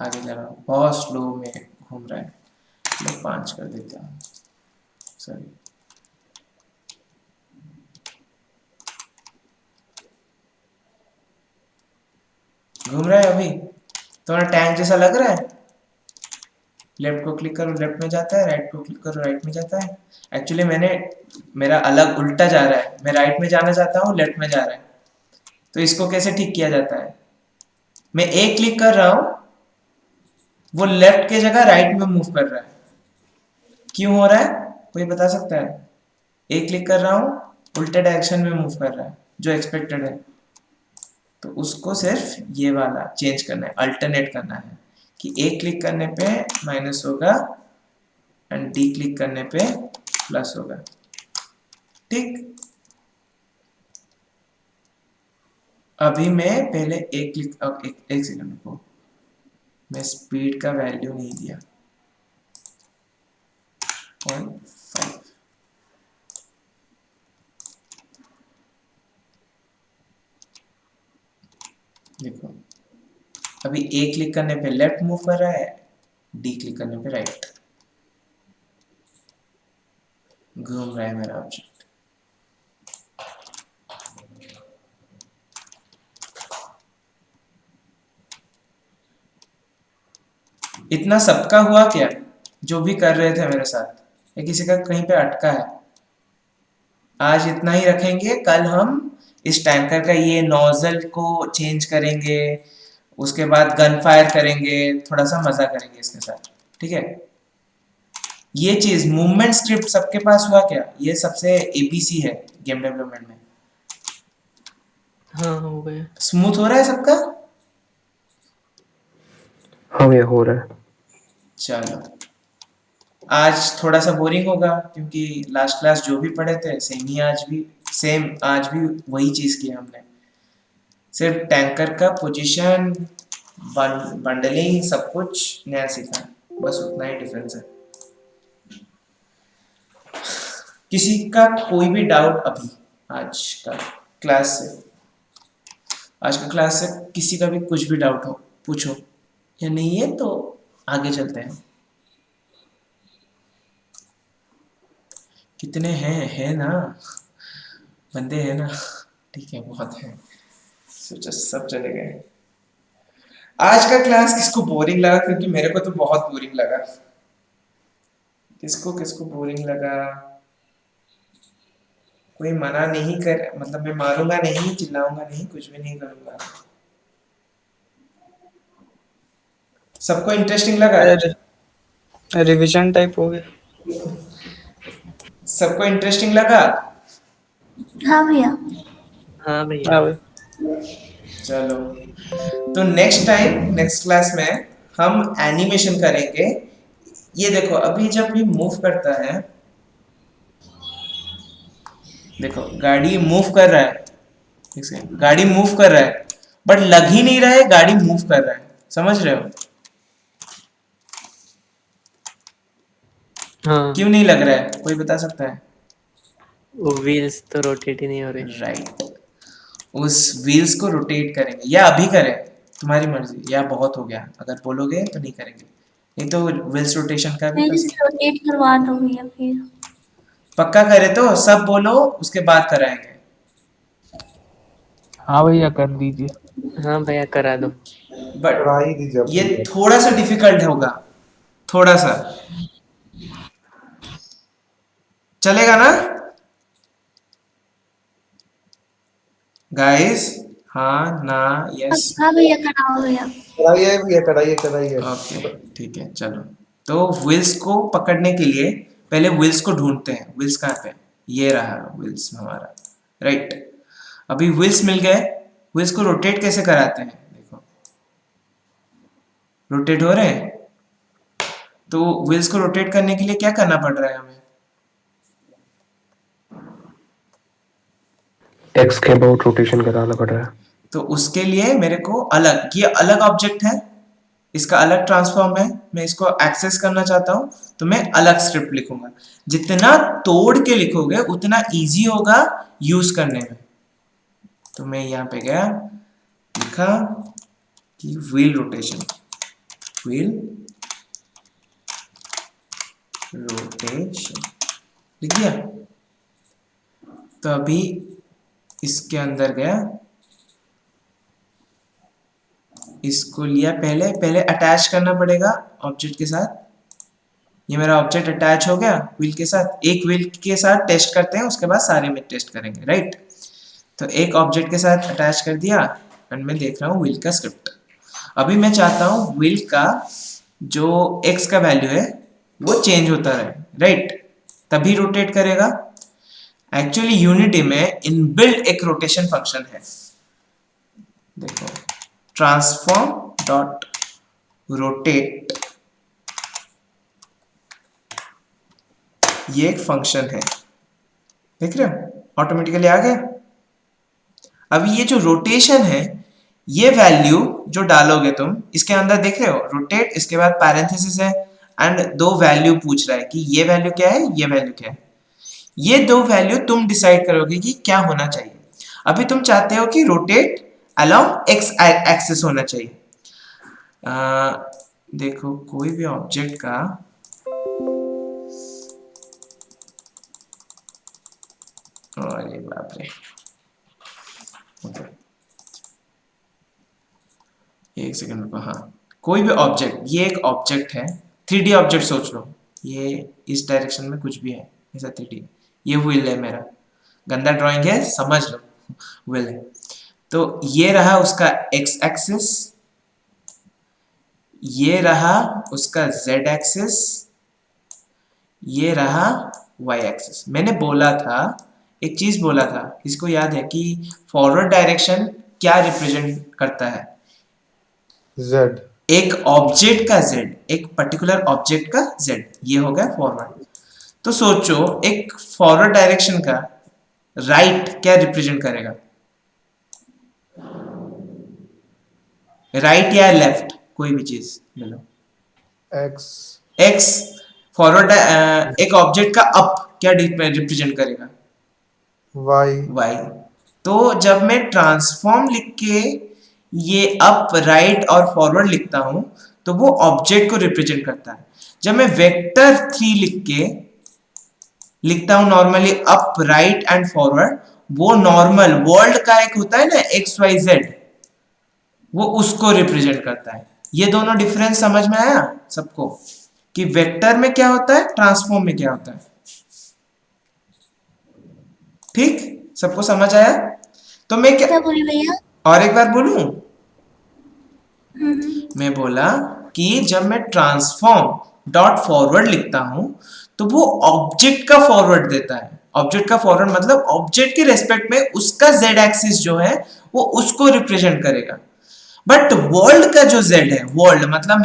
आगे जा रहा हूं, बहुत स्लो में घूम रहा है। मैं 5 कर देता हूँ, सॉरी। घूम रहा है अभी, थोड़ा टैंक जैसा लग रहा है। लेफ्ट को क्लिक करो लेफ्ट में जाता है, राइट को क्लिक करो राइट में जाता है। एक्चुअली मेरा अलग उल्टा जा रहा है, मैं राइट में जाना चाहता हूँ, लेफ्ट में जा रहा है। तो इसको कैसे ठीक किया जाता है? मैं एक क्लिक कर रहा हूँ, वो लेफ्ट के जगह राइट में मूव कर रहा है। क्यों हो रहा है, कोई बता सकता है? एक क्लिक कर रहा हूँ, उल्टे डायरेक्शन में मूव कर रहा है, जो एक्सपेक्टेड है। तो उसको सिर्फ ये वाला चेंज करना है, अल्टरनेट करना है कि एक क्लिक करने पे माइनस होगा एंड डी क्लिक करने पे प्लस होगा। ठीक, अभी मैं पहले एक क्लिक, अब एक सेकंड को मैं स्पीड का वैल्यू नहीं दिया, 0.5। देखो अभी ए क्लिक करने पे लेफ्ट मूव कर रहा है, डी क्लिक करने पे राइट घूम रहा है मेरा ऑब्जेक्ट। इतना सबका हुआ क्या, जो भी कर रहे थे मेरे साथ, या किसी का कहीं पे अटका है? आज इतना ही रखेंगे, कल हम इस टैंकर का ये नोजल को चेंज करेंगे, उसके बाद गन फायर करेंगे, थोड़ा सा मजा करेंगे इसके साथ। ठीक है, ये चीज मूवमेंट स्क्रिप्ट सबके पास हुआ क्या? ये सबसे एबीसी है गेम डेवलपमेंट में। हाँ हो गया। स्मूथ हो रहा है सबका? हाँ भैया हो रहा है। चलो, आज थोड़ा सा बोरिंग होगा क्योंकि लास्ट क्लास जो भी पढ़े थे सेम आज भी वही चीज की हमने। सिर्फ टैंकर का पोजीशन, बंडलिंग, सब कुछ नया सीखा, बस उतना ही डिफरेंस है। किसी का कोई भी डाउट अभी आज का क्लास से किसी का भी कुछ भी डाउट हो पूछो, या नहीं है तो आगे चलते हैं। कितने हैं ना बंदे, हैं ना? ठीक है, बहुत है, सोचा सब चले गए। आज का क्लास किसको बोरिंग लगा? क्योंकि मेरे को तो बहुत बोरिंग लगा। किसको बोरिंग लगा? कोई मना नहीं कर, मतलब मैं मारूंगा नहीं, चिल्लाऊंगा नहीं, कुछ भी नहीं करूंगा। सबको इंटरेस्टिंग लगा? रिवीजन टाइप हो गया। सबको इंटरेस्टिंग लगा? हाँ भैया। हाँ भैया। हाँ भाई। चलो, तो नेक्स्ट क्लास में हम एनिमेशन करेंगे। ये देखो अभी जब ये मूव करता है, देखो गाड़ी मूव कर रहा है, गाड़ी मूव कर रहा है, बट लग ही नहीं रहा है गाड़ी मूव कर रहा है। समझ रहे हो? हाँ, क्यों नहीं लग रहा है, कोई बता सकता है? वो व्हील्स तो रोटेट ही नहीं हो रहे। राइट, उस व्हील्स को रोटेट करेंगे, या अभी करें तुम्हारी मर्जी, या बहुत हो गया, अगर बोलोगे तो नहीं करेंगे, नहीं तो व्हील्स रोटेशन का भी रोटेट करवा दो भैया फिर। पक्का करे तो सब बोलो, उसके बाद कराएंगे। हाँ भैया कर दीजिए। हाँ भैया करा दो। बट ये थोड़ा सा डिफिकल्ट होगा, थोड़ा सा। चलेगा ना गाइस? हाँ ना यस? हाँ भैया कराओ भैया। ओके ठीक है चलो। तो व्हील्स को पकड़ने के लिए पहले व्हील्स को ढूंढते हैं। व्हील्स कहाँ पे? ये रहा व्हील्स हमारा, राइट। अभी व्हील्स मिल गए। व्हील्स को रोटेट कैसे कराते हैं? देखो रोटेट हो रहे हैं। तो व्हील्स को रोटेट करने के लिए क्या करना पड़ रहा है हमें? एक्स के अबाउट रोटेशन कराना पड़ रहा है। तो उसके लिए मेरे को अलग, ये अलग ऑब्जेक्ट है, इसका अलग ट्रांसफॉर्म है, मैं इसको एक्सेस करना चाहता हूं तो मैं अलग स्क्रिप्ट लिखूंगा। जितना तोड़ के लिखोगे उतना इजी होगा यूज करने में। तो मैं यहाँ पे गया, लिखा कि व्हील रोटेशन, व्हील रोटेशन लिख दिया। तो अभी इसके अंदर गया, इसको लिया, पहले अटैच करना पड़ेगा ऑब्जेक्ट के साथ। ये मेरा ऑब्जेक्ट अटैच हो गया व्हील के साथ। एक व्हील के साथ टेस्ट करते हैं, उसके बाद सारे में टेस्ट करेंगे, राइट। तो एक ऑब्जेक्ट के साथ अटैच कर दिया एंड मैं देख रहा हूँ व्हील का स्क्रिप्ट। अभी मैं चाहता हूँ व्हील का जो एक्स का वैल्यू है वो चेंज होता रहे, राइट, तभी रोटेट करेगा। एक्चुअली यूनिटी में इनबिल्ट एक रोटेशन फंक्शन है, देखो, ट्रांसफॉर्म डॉट रोटेट, ये एक फंक्शन है, देख रहे हो, ऑटोमेटिकली आ गया। अभी ये जो रोटेशन है, ये वैल्यू जो डालोगे तुम इसके अंदर, देख रहे हो, रोटेट, इसके बाद पैरेंथेसिस है एंड दो वैल्यू पूछ रहा है कि ये वैल्यू क्या है, ये वैल्यू क्या है। ये दो वैल्यू तुम डिसाइड करोगे कि क्या होना चाहिए। अभी तुम चाहते हो कि रोटेट अलोंग एक्स एक्सिस होना चाहिए। देखो कोई भी ऑब्जेक्ट का अरे बाप रे, ओके एक सेकंड रुको। हाँ, कोई भी ऑब्जेक्ट, ये एक ऑब्जेक्ट है, 3D ऑब्जेक्ट सोच लो, ये इस डायरेक्शन में कुछ भी है ऐसा 3D। ये व्हील है मेरा, गंदा ड्राइंग है समझ लो, व्हील है। तो ये रहा उसका एक्स एक्सिस, ये रहा उसका जेड एक्सिस, ये रहा वाई एक्सिस। मैंने बोला था, एक चीज बोला था, इसको याद है कि फॉरवर्ड डायरेक्शन क्या रिप्रेजेंट करता है? जेड। एक ऑब्जेक्ट का जेड, एक पर्टिकुलर ऑब्जेक्ट का जेड, ये हो गया फॉरवर्ड। तो सोचो एक फॉरवर्ड डायरेक्शन का राइट क्या रिप्रेजेंट करेगा? राइट या लेफ्ट, कोई भी चीज ले लो। एक्स। एक्स फॉरवर्ड, एक ऑब्जेक्ट का अप क्या रिप्रेजेंट करेगा? वाई। वाई। तो जब मैं ट्रांसफॉर्म लिख के ये अप, राइट और फॉरवर्ड लिखता हूं तो वो ऑब्जेक्ट को रिप्रेजेंट करता है। जब मैं वेक्टर 3 लिख के लिखता हूं normally up, right and forward, वो नॉर्मल वर्ल्ड का एक होता है ना एक्स वाई जेड, वो उसको रिप्रेजेंट करता है। ये दोनों डिफरेंस समझ में आया सबको कि वेक्टर में क्या होता है, ट्रांसफॉर्म में क्या होता है? ठीक, सबको समझ आया? तो मैं क्या बोली भैया? और एक बार बोलूं? मैं बोला कि जब मैं ट्रांसफॉर्म डॉट फॉरवर्ड लिखता हूं तो वो ऑब्जेक्ट का फॉरवर्ड देता है। ऑब्जेक्ट का फॉरवर्ड मतलब ऑब्जेक्ट के रेस्पेक्ट में उसका जेड एक्सिस जो है वो उसको रिप्रेजेंट करेगा। बट वर्ल्ड का जो जेड है, वर्ल्ड मतलब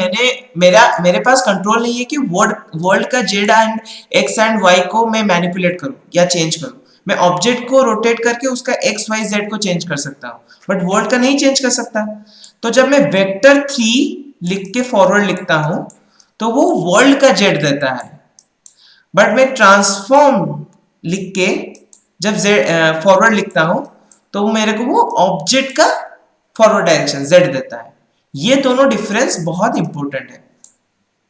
मेरे पास कंट्रोल नहीं है कि वर्ल्ड का Z and X and Y को मैं मैनिपुलेट करूं या चेंज करूं। मैं ऑब्जेक्ट को रोटेट करके उसका एक्स वाई जेड को चेंज कर सकता हूं, बट वर्ल्ड का नहीं चेंज कर सकता। तो जब मैं वेक्टर 3 लिख के फॉरवर्ड लिखता हूं तो वो वर्ल्ड का जेड देता है। बट मैं ट्रांसफॉर्म लिख के जब फॉरवर्ड लिखता हूं तो मेरे को वो ऑब्जेक्ट का फॉरवर्ड डायरेक्शन जेड देता है। ये दोनों डिफरेंस बहुत इंपॉर्टेंट है,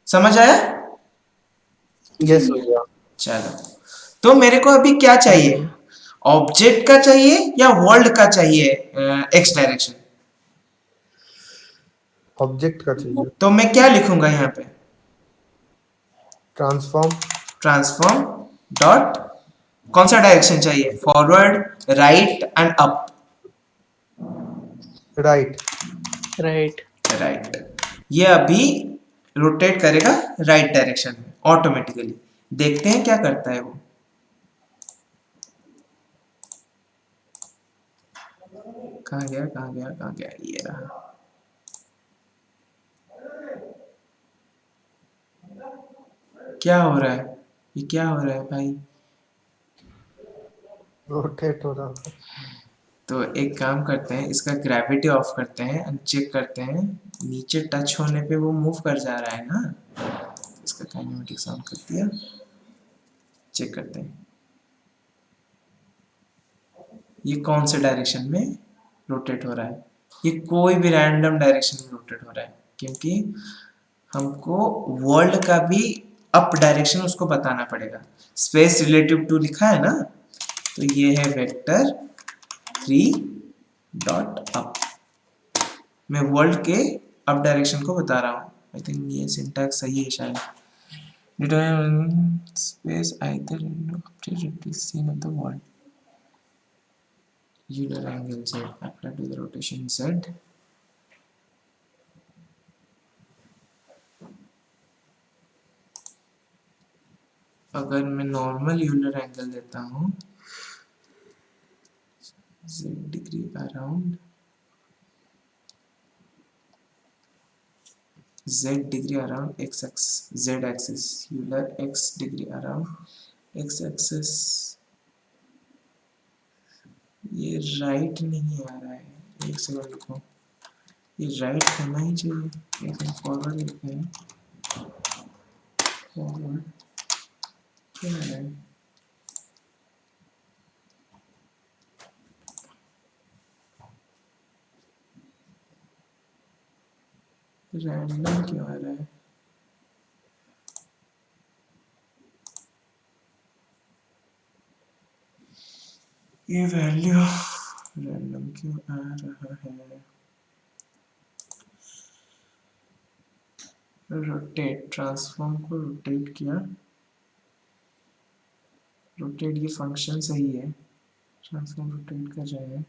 समझ आया? यस। चलो, तो मेरे को अभी क्या चाहिए, ऑब्जेक्ट का चाहिए या वर्ल्ड का चाहिए एक्स डायरेक्शन? ऑब्जेक्ट का चाहिए। तो मैं क्या लिखूंगा यहाँ पे? ट्रांसफॉर्म डॉट कौन सा डायरेक्शन चाहिए? Forward, right and up. Right right. ये अभी रोटेट करेगा राइट डायरेक्शन में ऑटोमेटिकली। देखते हैं क्या करता है वो। कहाँ गया? ये रहा। क्या हो रहा है? ये क्या हो रहा है भाई? रोटेट हो रहा है। तो एक काम करते हैं, इसका ग्रेविटी ऑफ करते हैं एंड चेक करते हैं। नीचे टच होने पे वो मूव कर जा रहा है ना। इसका काइनेमेटिक्स ऑन कर दिया, चेक करते हैं ये कौन से डायरेक्शन में रोटेट हो रहा है। ये कोई भी रैंडम डायरेक्शन में रोटेट हो रहा है, क्योंकि हमको वर्ल्ड का भी अप डायरेक्शन उसको बताना पड़ेगा। स्पेस रिलेटिव टू लिखा है ना, तो ये है वेक्टर 3 डॉट अप। मैं वर्ल्ड के अप डायरेक्शन को बता रहा हूँ। आई थिंक ये सिंटैक्स सही है शायद। Determine space either in object it is seen of the world. Euler angle Z applied to the rotation Z. अगर मैं नॉर्मल यूलर एंगल देता हूँ Z degree around Z degree around Z axis, Euler X degree around X axis। ये राइट नहीं आ रहा है, एक सेकंड रुको। ये राइट होना ही चाहिए। एक फॉरवर्ड लिखते हैं, फॉरवर्ड क्या है? रैंडम क्यों आ रहा है? ये वैल्यू रैंडम क्यों आ रहा है? रोटेट, ट्रांसफॉर्म को रोटेट किया। रोटेट ये फंक्शन सही है, ट्रांसफॉर्म रोटेट कर रहे हैं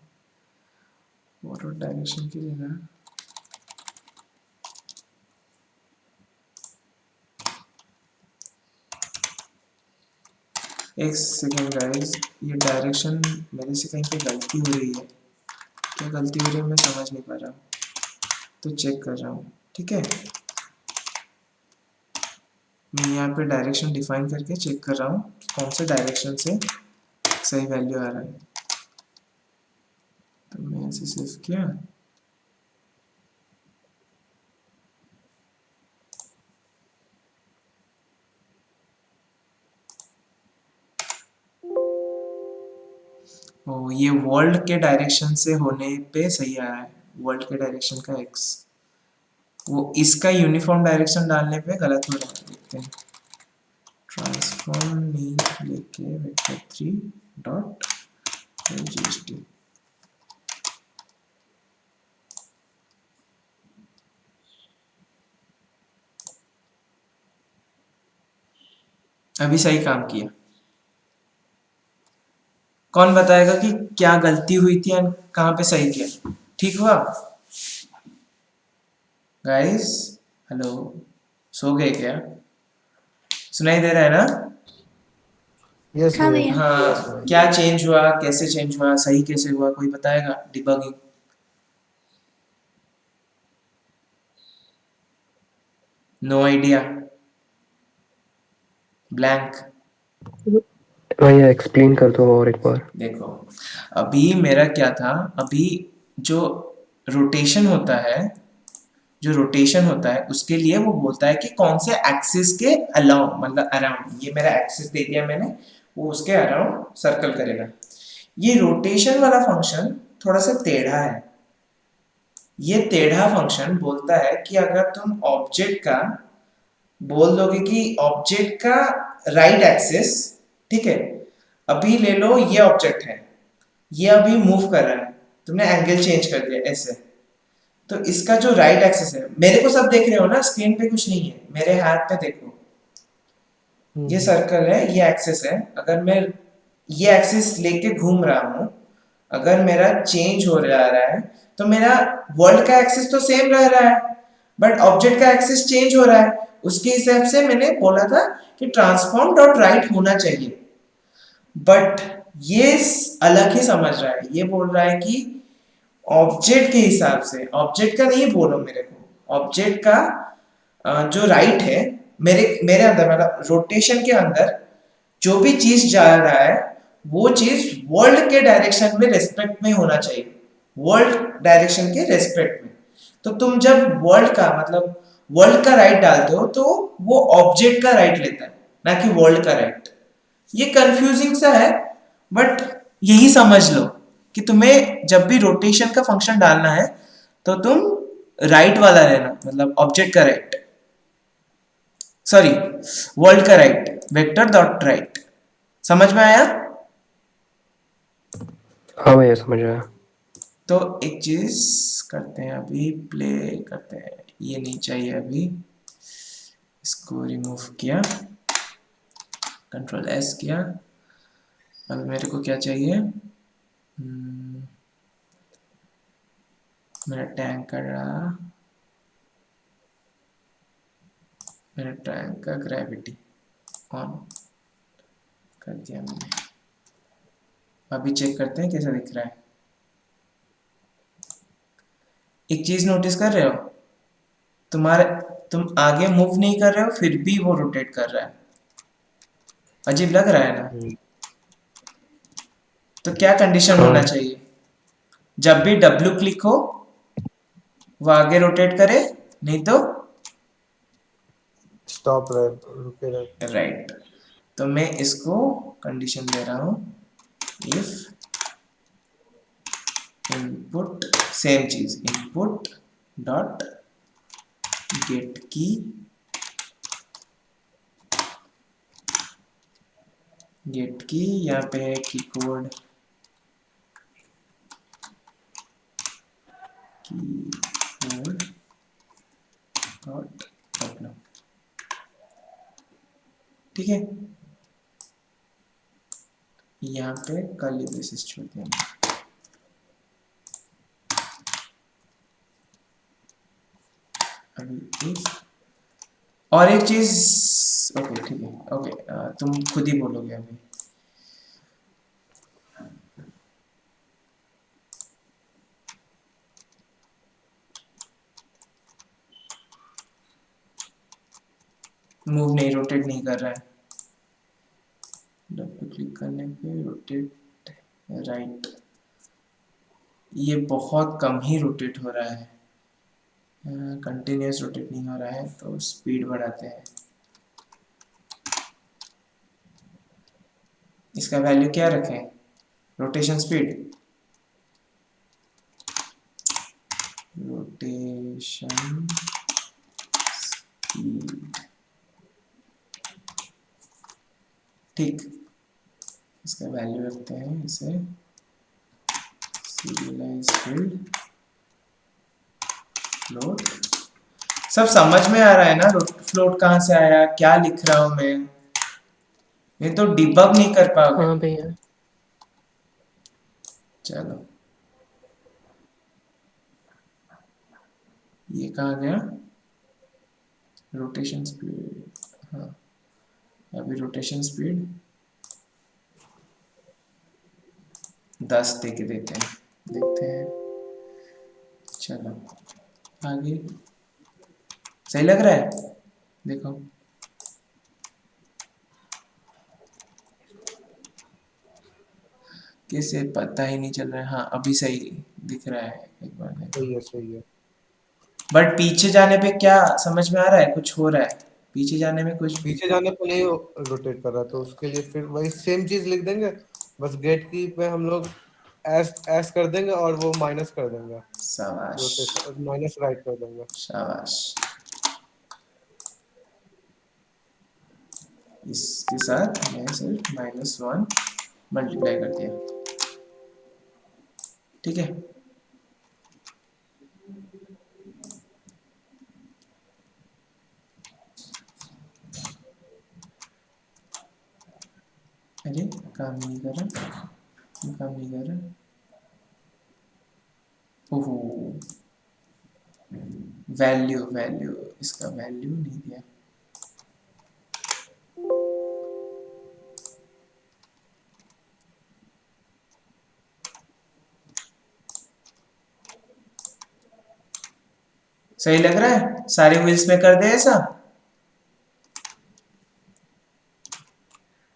फॉरवर्ड डायरेक्शन की जगह। एक सेकेंड गाइस, ये डायरेक्शन मेरे से कहीं पे गलती हो रही है। क्या गलती हो रही है मैं समझ नहीं पा रहा हूँ, तो चेक कर रहा हूँ। ठीक है, मैं यहाँ पे डायरेक्शन डिफाइन करके चेक कर रहा हूँ कौन से डायरेक्शन से सही वैल्यू आ रहा है। तो मैं ऐसे सेव किया, ओ ये वर्ल्ड के डायरेक्शन से होने पे सही आ रहा है। वर्ल्ड के डायरेक्शन का x, वो इसका यूनिफॉर्म डायरेक्शन डालने पे गलत हो रहा है। देखते हैं, ट्रांसफॉर्म नहीं लेके वेक्टर 3 डॉट जीएसटी। अभी सही काम किया। कौन बताएगा कि क्या गलती हुई थी और कहाँ पे सही किया? ठीक हुआ गाइस? हेलो, सो गए क्या? सुनाई दे रहा है ना? यस हाँ भैया। हाँ, क्या चेंज हुआ, कैसे चेंज हुआ, सही कैसे हुआ, कोई बताएगा? Debugging no idea, blank. भैया एक्सप्लेन कर दो और एक बार। देखो अभी मेरा क्या था, अभी जो रोटेशन होता है, उसके लिए वो बोलता है कि कौन से एक्सिस के अलाउंड, मतलब अराउंड, ये मेरा एक्सिस दे दिया मैंने, वो उसके अराउंड सर्कल करेगा। ये रोटेशन वाला फंक्शन थोड़ा सा टेढ़ा है। ये टेढ़ा फंक्शन बोलता है कि अगर तुम ऑब्जेक्ट का बोल दोगे कि ऑब्जेक्ट का राइट एक्सिस, ठीक है, अभी ले लो ये ऑब्जेक्ट है, ये अभी मूव कर रहा है, तुमने एंगल चेंज कर दिया ऐसे, तो इसका जो राइट एक्सिस है, मेरे को सब देख रहे हो ना, स्क्रीन पे कुछ नहीं है, मेरे हाथ पे देखो, ये सर्कल है, ये एक्सिस है। अगर मैं ये एक्सिस लेके घूम रहा हूँ, अगर मेरा चेंज हो रहा है तो मेरा वर्ल्ड का एक्सिस तो सेम रह रहा है, बट ऑब्जेक्ट का एक्सिस चेंज हो रहा है। उसके हिसाब से मैंने बोला था कि ट्रांसफॉर्म डॉट राइट होना चाहिए, बट ये अलग ही समझ रहा है। ये बोल रहा है कि ऑब्जेक्ट के हिसाब से, ऑब्जेक्ट का नहीं बोलो मेरे को, ऑब्जेक्ट का जो राइट है, मेरे अंदर मतलब रोटेशन के अंदर जो भी चीज जा रहा है वो चीज वर्ल्ड के डायरेक्शन में रेस्पेक्ट में होना चाहिए, वर्ल्ड डायरेक्शन के रेस्पेक्ट में। तो तुम जब वर्ल्ड का मतलब वर्ल्ड का राइट डालते हो तो वो ऑब्जेक्ट का राइट लेता है, ना कि वर्ल्ड का राइट। ये कंफ्यूजिंग सा है, बट यही समझ लो कि तुम्हें जब भी रोटेशन का फंक्शन डालना है तो तुम राइट वाला लेना, मतलब ऑब्जेक्ट का राइट, सॉरी वर्ल्ड का राइट, वेक्टर डॉट राइट। समझ में आया? हाँ भैया समझ आया। तो एक चीज करते हैं, अभी प्ले करते हैं, ये नहीं चाहिए अभी, इसको रिमूव किया, कंट्रोल एस किया। अब मेरे को क्या चाहिए, मेरा टैंक का ग्रेविटी ऑन कर दिया मैंने। अभी चेक करते हैं कैसा दिख रहा है। एक चीज नोटिस कर रहे हो, तुम आगे मूव नहीं कर रहे हो फिर भी वो रोटेट कर रहा है, अजीब लग रहा है ना? तो क्या कंडीशन होना चाहिए, जब भी W क्लिक हो वो आगे रोटेट करे, नहीं तो स्टॉप रुके रहे। राइट। तो मैं इसको कंडीशन दे रहा हूं, इफ इनपुट, सेम चीज, इनपुट डॉट गेट की, गेट की यहाँ पे है की कोड, डॉट अपना, ठीक है। यहाँ पे कर्ली ब्रेसेस छोड़ देंगे। अभी और एक चीज, ओके ठीक है, ओके तुम खुद ही बोलोगे अभी। मूव नहीं, रोटेट नहीं कर रहा है, डबल क्लिक करने पे रोटेट राइट, ये बहुत कम ही रोटेट हो रहा है, कंटिन्यूस रोटेट नहीं हो रहा है, तो स्पीड बढ़ाते हैं। इसका वैल्यू क्या रखें, रोटेशन स्पीड, रोटेशन स्पीड, ठीक। इसका वैल्यू रखते हैं इसे सीरियलाइज फील्ड फ्लोट। सब समझ में आ रहा है ना, फ्लोट कहाँ से आया, क्या लिख रहा हूं मैं, ये तो डिबग नहीं कर पाओगे। हाँ भैया। चलो ये कहाँ गया, रोटेशन स्पीड, हाँ अभी रोटेशन स्पीड 10 दे के देते हैं, देखते हैं। चलो आगे, सही लग रहा है, देखो कैसे पता ही नहीं चल रहा है। हाँ अभी सही दिख रहा है, एक बार देखो। सही है। बट पीछे जाने पे क्या समझ में आ रहा है, कुछ हो रहा है पीछे जाने में, कुछ पीछे जाने पे नहीं रोटेट कर रहा, तो उसके लिए फिर वही सेम चीज लिख देंगे, बस गेट की पे हम लोग एस कर देंगे और वो माइनस कर देंगे, शाबाश रोटेशन माइनस राइट कर देंगे। शाबाश। इसके साथ मैं सिर्फ -1 मल्टीप्लाई कर दिया, ठीक है। अरे काम नहीं कर रहा, काम नहीं कर रहा। ओहो, वैल्यू वैल्यू इसका वैल्यू नहीं दिया। सही लग रहा है? सारे व्हील्स में कर दे ऐसा।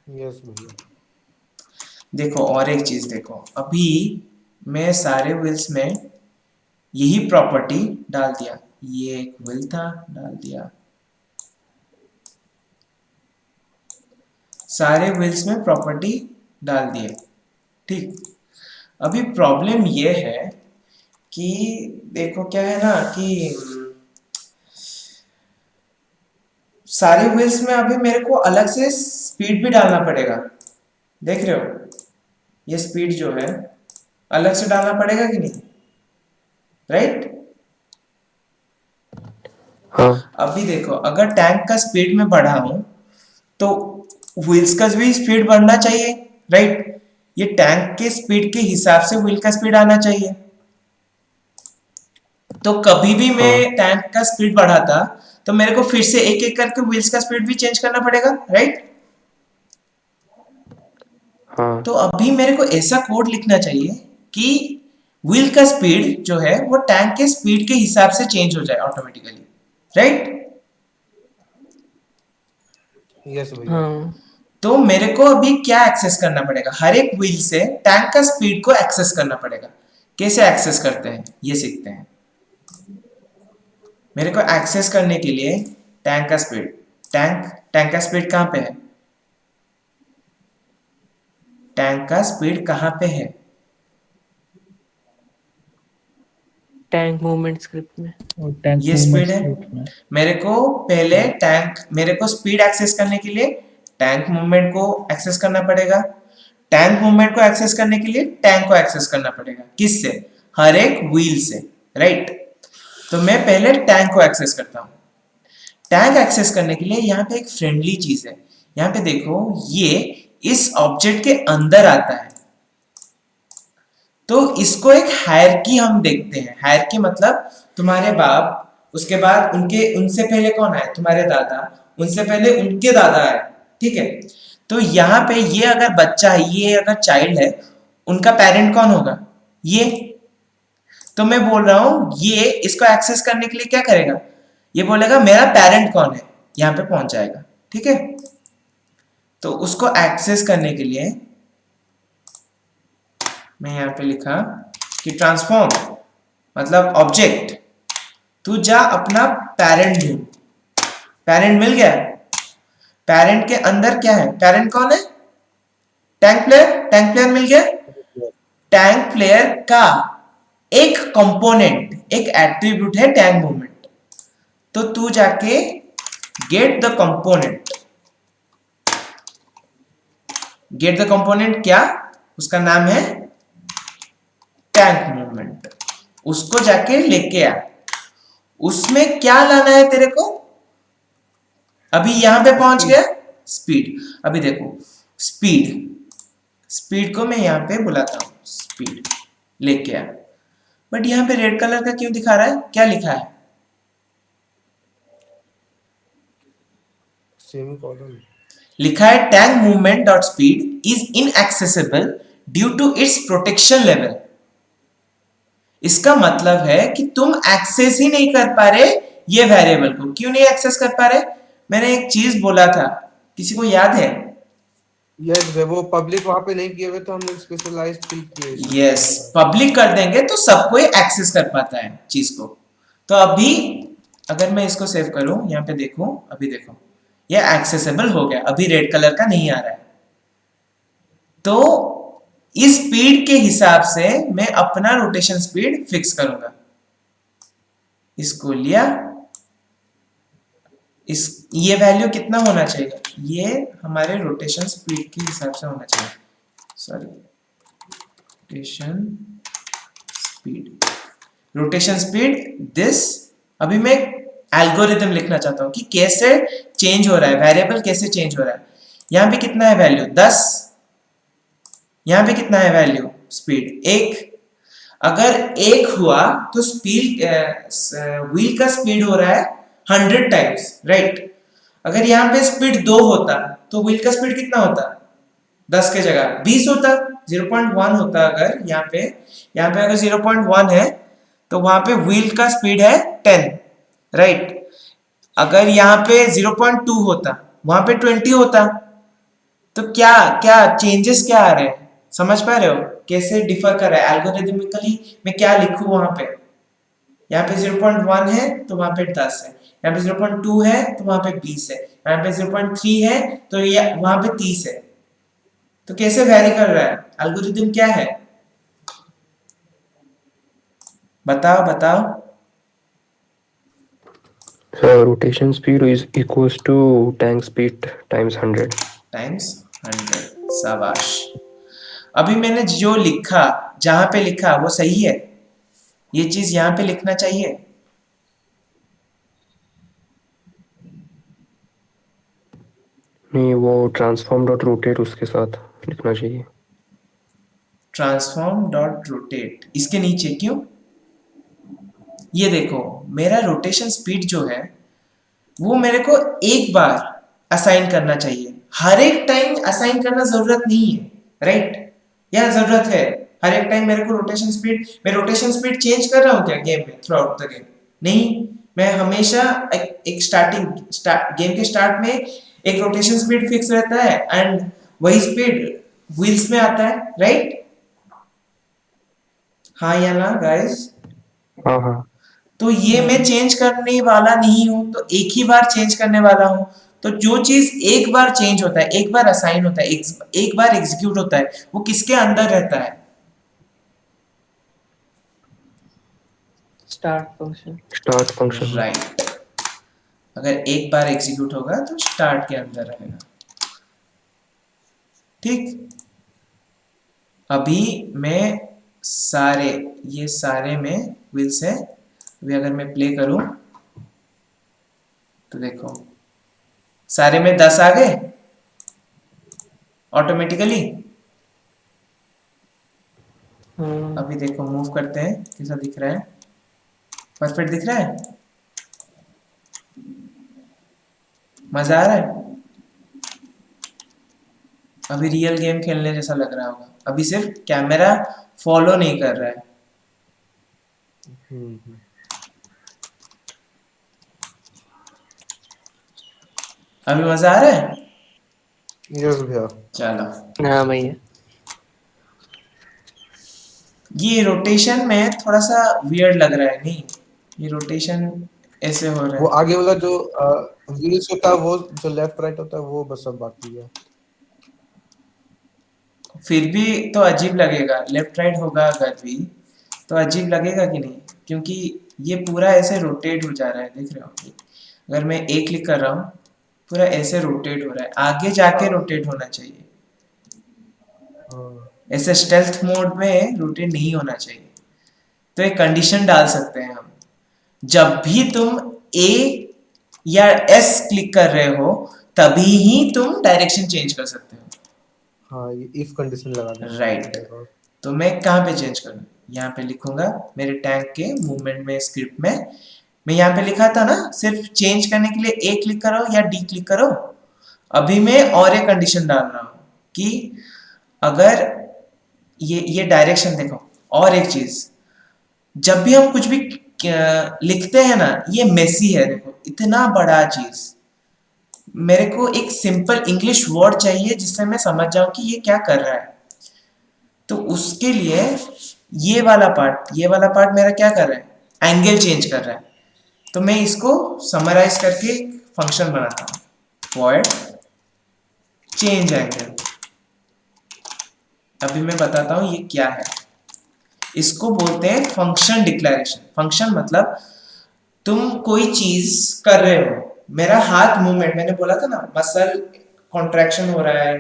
यस भैया। देखो और एक चीज देखो, अभी मैं सारे व्हील्स में यही प्रॉपर्टी डाल दिया, ये एक व्हील था डाल दिया, सारे व्हील्स में प्रॉपर्टी डाल दिए, ठीक। अभी प्रॉब्लम ये है कि देखो क्या है ना कि सारे व्हील्स में अभी मेरे को अलग से स्पीड भी डालना पड़ेगा, देख रहे हो? ये स्पीड जो है अलग से डालना पड़ेगा कि नहीं, राइट? हाँ अभी देखो अगर टैंक का स्पीड में बढ़ाऊं तो व्हील्स का भी स्पीड बढ़ना चाहिए, राइट? ये टैंक के स्पीड के हिसाब से व्हील का स्पीड आना चाहिए। तो कभी भी मैं हाँ टैंक का स्पीड बढ़ाता तो मेरे को फिर से एक एक करके व्हील्स का स्पीड भी चेंज करना पड़ेगा, राइट? हाँ तो अभी मेरे को ऐसा कोड लिखना चाहिए कि व्हील का स्पीड जो है वो टैंक के स्पीड के हिसाब से चेंज हो जाए ऑटोमेटिकली, राइट? यस भैया। हाँ तो मेरे को अभी क्या एक्सेस करना पड़ेगा, हर एक व्हील से टैंक का स्पीड को एक्सेस करना पड़ेगा। कैसे एक्सेस करते हैं ये सीखते हैं। मेरे को एक्सेस करने के लिए टैंक का स्पीड, टैंक का स्पीड कहाँ पे है? टैंक का स्पीड कहाँ पे है? टैंक मूवमेंट स्क्रिप्ट में। और टैंक ये मूवमेंट स्पीड है। स्क्रिप्ट में। मेरे को पहले मेरे को स्पीड एक्सेस करने के लिए टैंक मूवमेंट को एक्सेस करना पड़ेगा, टैंक मूवमेंट को एक्सेस करने के लिए टैंक को एक्सेस करना पड़ेगा। किससे? हर एक व्हील से, राइट? तो मैं पहले टैंक को एक्सेस करता हूँ। टैंक एक्सेस करने के लिए यहाँ पे एक फ्रेंडली चीज है, यहाँ पे देखो ये इस ऑब्जेक्ट के अंदर आता है, तो इसको एक हायरकी हम देखते हैं। हायरकी मतलब तुम्हारे बाप, उसके बाद उनसे पहले कौन आए? तुम्हारे दादा, उनसे पहले उनके दादा आए, ठीक है? तो यहाँ पे ये अगर बच्चा है, ये अगर चाइल्ड है, उनका पेरेंट कौन होगा? ये। तो मैं बोल रहा हूं ये इसको एक्सेस करने के लिए क्या करेगा? ये बोलेगा मेरा पेरेंट कौन है, यहाँ पे पहुंच जाएगा, ठीक है? तो उसको एक्सेस करने के लिए मैं यहाँ पे लिखा कि ट्रांसफॉर्म मतलब ऑब्जेक्ट, तू जा अपना पेरेंट ढूंढ। पेरेंट मिल गया। पेरेंट के अंदर क्या है? पेरेंट कौन है? Tank player. टैंक प्लेयर मिल गया। टैंक प्लेयर का एक कंपोनेंट, एक एट्रीब्यूट है टैंक मूवमेंट। तो तू जाके get the component, get the component, क्या उसका नाम है? Tank movement. उसको जाके लेके आ। उसमें क्या लाना है तेरे को? अभी यहां पे पहुंच गया स्पीड। अभी देखो स्पीड को मैं यहां पे बुलाता हूं, स्पीड लेके आ। बट यहां पे रेड कलर का क्यों दिखा रहा है? क्या लिखा है? सेमीकोलन लिखा है tank movement dot speed is inaccessible due to its protection level. इसका मतलब है कि तुम एक्सेस ही नहीं कर पा रहे ये वेरिएबल को। क्यों नहीं एक्सेस कर पा रहे? मैंने एक चीज बोला था, किसी को याद है? यस वो पब्लिक वहां पे नहीं किए हुए तो हम लोग स्पेशलाइज्ड फिल किए। यस, पब्लिक कर देंगे तो सब कोई एक्सेस कर पाता है चीज को। तो अभी अगर मैं इसको सेव करूं, यहाँ पे देखूं, अभी देखो ये एक्सेसिबल हो गया। अभी रेड कलर का नहीं आ रहा है। तो इस स्पीड के हिसाब से मैं अपना रोटेशन स्पीड फिक्स करूंगा। इसको लिया, ये वैल्यू कितना होना चाहिए? ये हमारे रोटेशन स्पीड के हिसाब से होना चाहिए। Sorry, rotation speed this. अभी मैं एल्गोरिथम लिखना चाहता हूं कि कैसे चेंज हो रहा है, वेरिएबल कैसे चेंज हो रहा है। यहां पे कितना है वैल्यू? 10, यहाँ पे कितना है वैल्यू स्पीड 1। अगर 1 हुआ तो स्पीड व्हील का स्पीड हो रहा है 100 टाइम्स, राइट। अगर यहाँ पे स्पीड 2 होता तो व्हील का स्पीड कितना होता, 10 के जगह 20 होता, 0.1 होता। अगर यहाँ पे अगर 0.1 है तो वहां पे व्हील का स्पीड है 10, राइट। अगर यहाँ पे 0.2 होता, वहां पे 20 होता। तो क्या क्या चेंजेस क्या आ रहे हैं, समझ पा रहे हो कैसे डिफर कर रहा है एल्गोरिथमिकली। मैं क्या लिखूं वहां पे, यहाँ पे 0.1 है तो वहां पे 10 है, यहाँ पे 0.2 है तो वहां पे 20 है, यहाँ पे 0.3 है तो ये वहां पे 30 है। तो कैसे वैरी कर रहा है, एल्गोरिथम क्या है, बताओ बताओ। Rotation speed is equals to tank speed times 100 times 100, शाबाश। अभी मैंने जो लिखा, जहां पे लिखा वो सही है, ये चीज यहाँ पे लिखना चाहिए। नहीं, वो ट्रांसफॉर्म डॉट रोटेट उसके साथ लिखना चाहिए। ट्रांसफॉर्म डॉट रोटेट इसके नीचे क्यों, ये देखो मेरा रोटेशन स्पीड जो है वो मेरे को एक बार असाइन करना चाहिए, हर एक टाइम असाइन करना जरूरत नहीं है, राइट। या जरूरत है हर एक टाइम मेरे को रोटेशन स्पीड, मैं रोटेशन स्पीड चेंज कर रहा हूँ क्या गेम में थ्रू आउट द गेम, नहीं। मैं हमेशा एक गेम के स्टार्ट में एक रोटेशन स्पीड फिक्स रहता है एंड वही स्पीड व्हील्स में आता है, राइट। हाँ या ना गाइस। हाँ हाँ। तो ये मैं चेंज करने वाला नहीं हूं, तो एक ही बार चेंज करने वाला हूं। तो जो चीज एक बार चेंज होता है, एक बार असाइन होता है, एक बार एग्जीक्यूट होता है, वो किसके अंदर रहता है, start function. Start function. Right. अगर एक बार एग्जीक्यूट होगा तो स्टार्ट के अंदर रहेगा, ठीक। अभी मैं ये सारे में व्हील्स है। अभी अगर मैं प्ले करूं तो देखो सारे में 10 आ गए ऑटोमेटिकली। अभी देखो मूव करते हैं कैसा दिख रहा है, परफेक्ट दिख रहा है, मजा आ रहा है। अभी रियल गेम खेलने जैसा लग रहा होगा, अभी सिर्फ कैमरा फॉलो नहीं कर रहा है। अभी मजा आ रहा है, यस भैया। चलो। हाँ भैया। ये रोटेशन में थोड़ा सा वियर्ड लग रहा है, नहीं ये रोटेशन ऐसे हो रहा वो है। आगे वाला जो व्हील्स होता है, वो जो लेफ्ट राइट होता है, वो बस सब बाकी है। फिर भी तो अजीब लगेगा, लेफ्ट राइट होगा अगर भी तो अजीब लगेगा कि नहीं, क्योंकि ये पूरा ऐसे रोटेट हो जा रहा है, देख रहे हो। अगर मैं एक क्लिक कर रहा हूँ पूरा ऐसे रोटेट हो रहा है, आगे जाके रोटेट होना चाहिए, ऐसे स्टेल्थ मोड में रोटेट नहीं होना चाहिए। तो एक कंडीशन डाल सकते हैं हम, जब भी तुम ए या एस क्लिक कर रहे हो तभी ही तुम डायरेक्शन चेंज कर सकते हो। हाँ, ये इफ कंडीशन लगा देना। राइट। तो मैं कहाँ पे चेंज करूँ, यहाँ पे लिखूंगा मेरे टैंक के मूवमेंट में स्क्रिप्ट में, मैं यहाँ पे लिखा था ना सिर्फ चेंज करने के लिए ए क्लिक करो या डी क्लिक करो। अभी मैं और एक कंडीशन डाल रहा हूँ कि अगर ये डायरेक्शन देखो, और एक चीज, जब भी हम कुछ भी लिखते हैं ना, ये मेसी है, देखो इतना बड़ा चीज, मेरे को एक सिंपल इंग्लिश वर्ड चाहिए जिससे मैं समझ जाऊं कि ये क्या कर रहा है। तो उसके लिए ये वाला पार्ट मेरा क्या कर रहा है, एंगल चेंज कर रहा है। तो मैं इसको समराइज करके फंक्शन बनाता हूँ, वॉइड चेंज एंगल। अभी मैं बताता हूँ ये क्या है, इसको बोलते हैं फंक्शन डिक्लेरेशन। फंक्शन मतलब तुम कोई चीज कर रहे हो, मेरा हाथ मूवमेंट, मैंने बोला था ना मसल कॉन्ट्रैक्शन हो रहा है,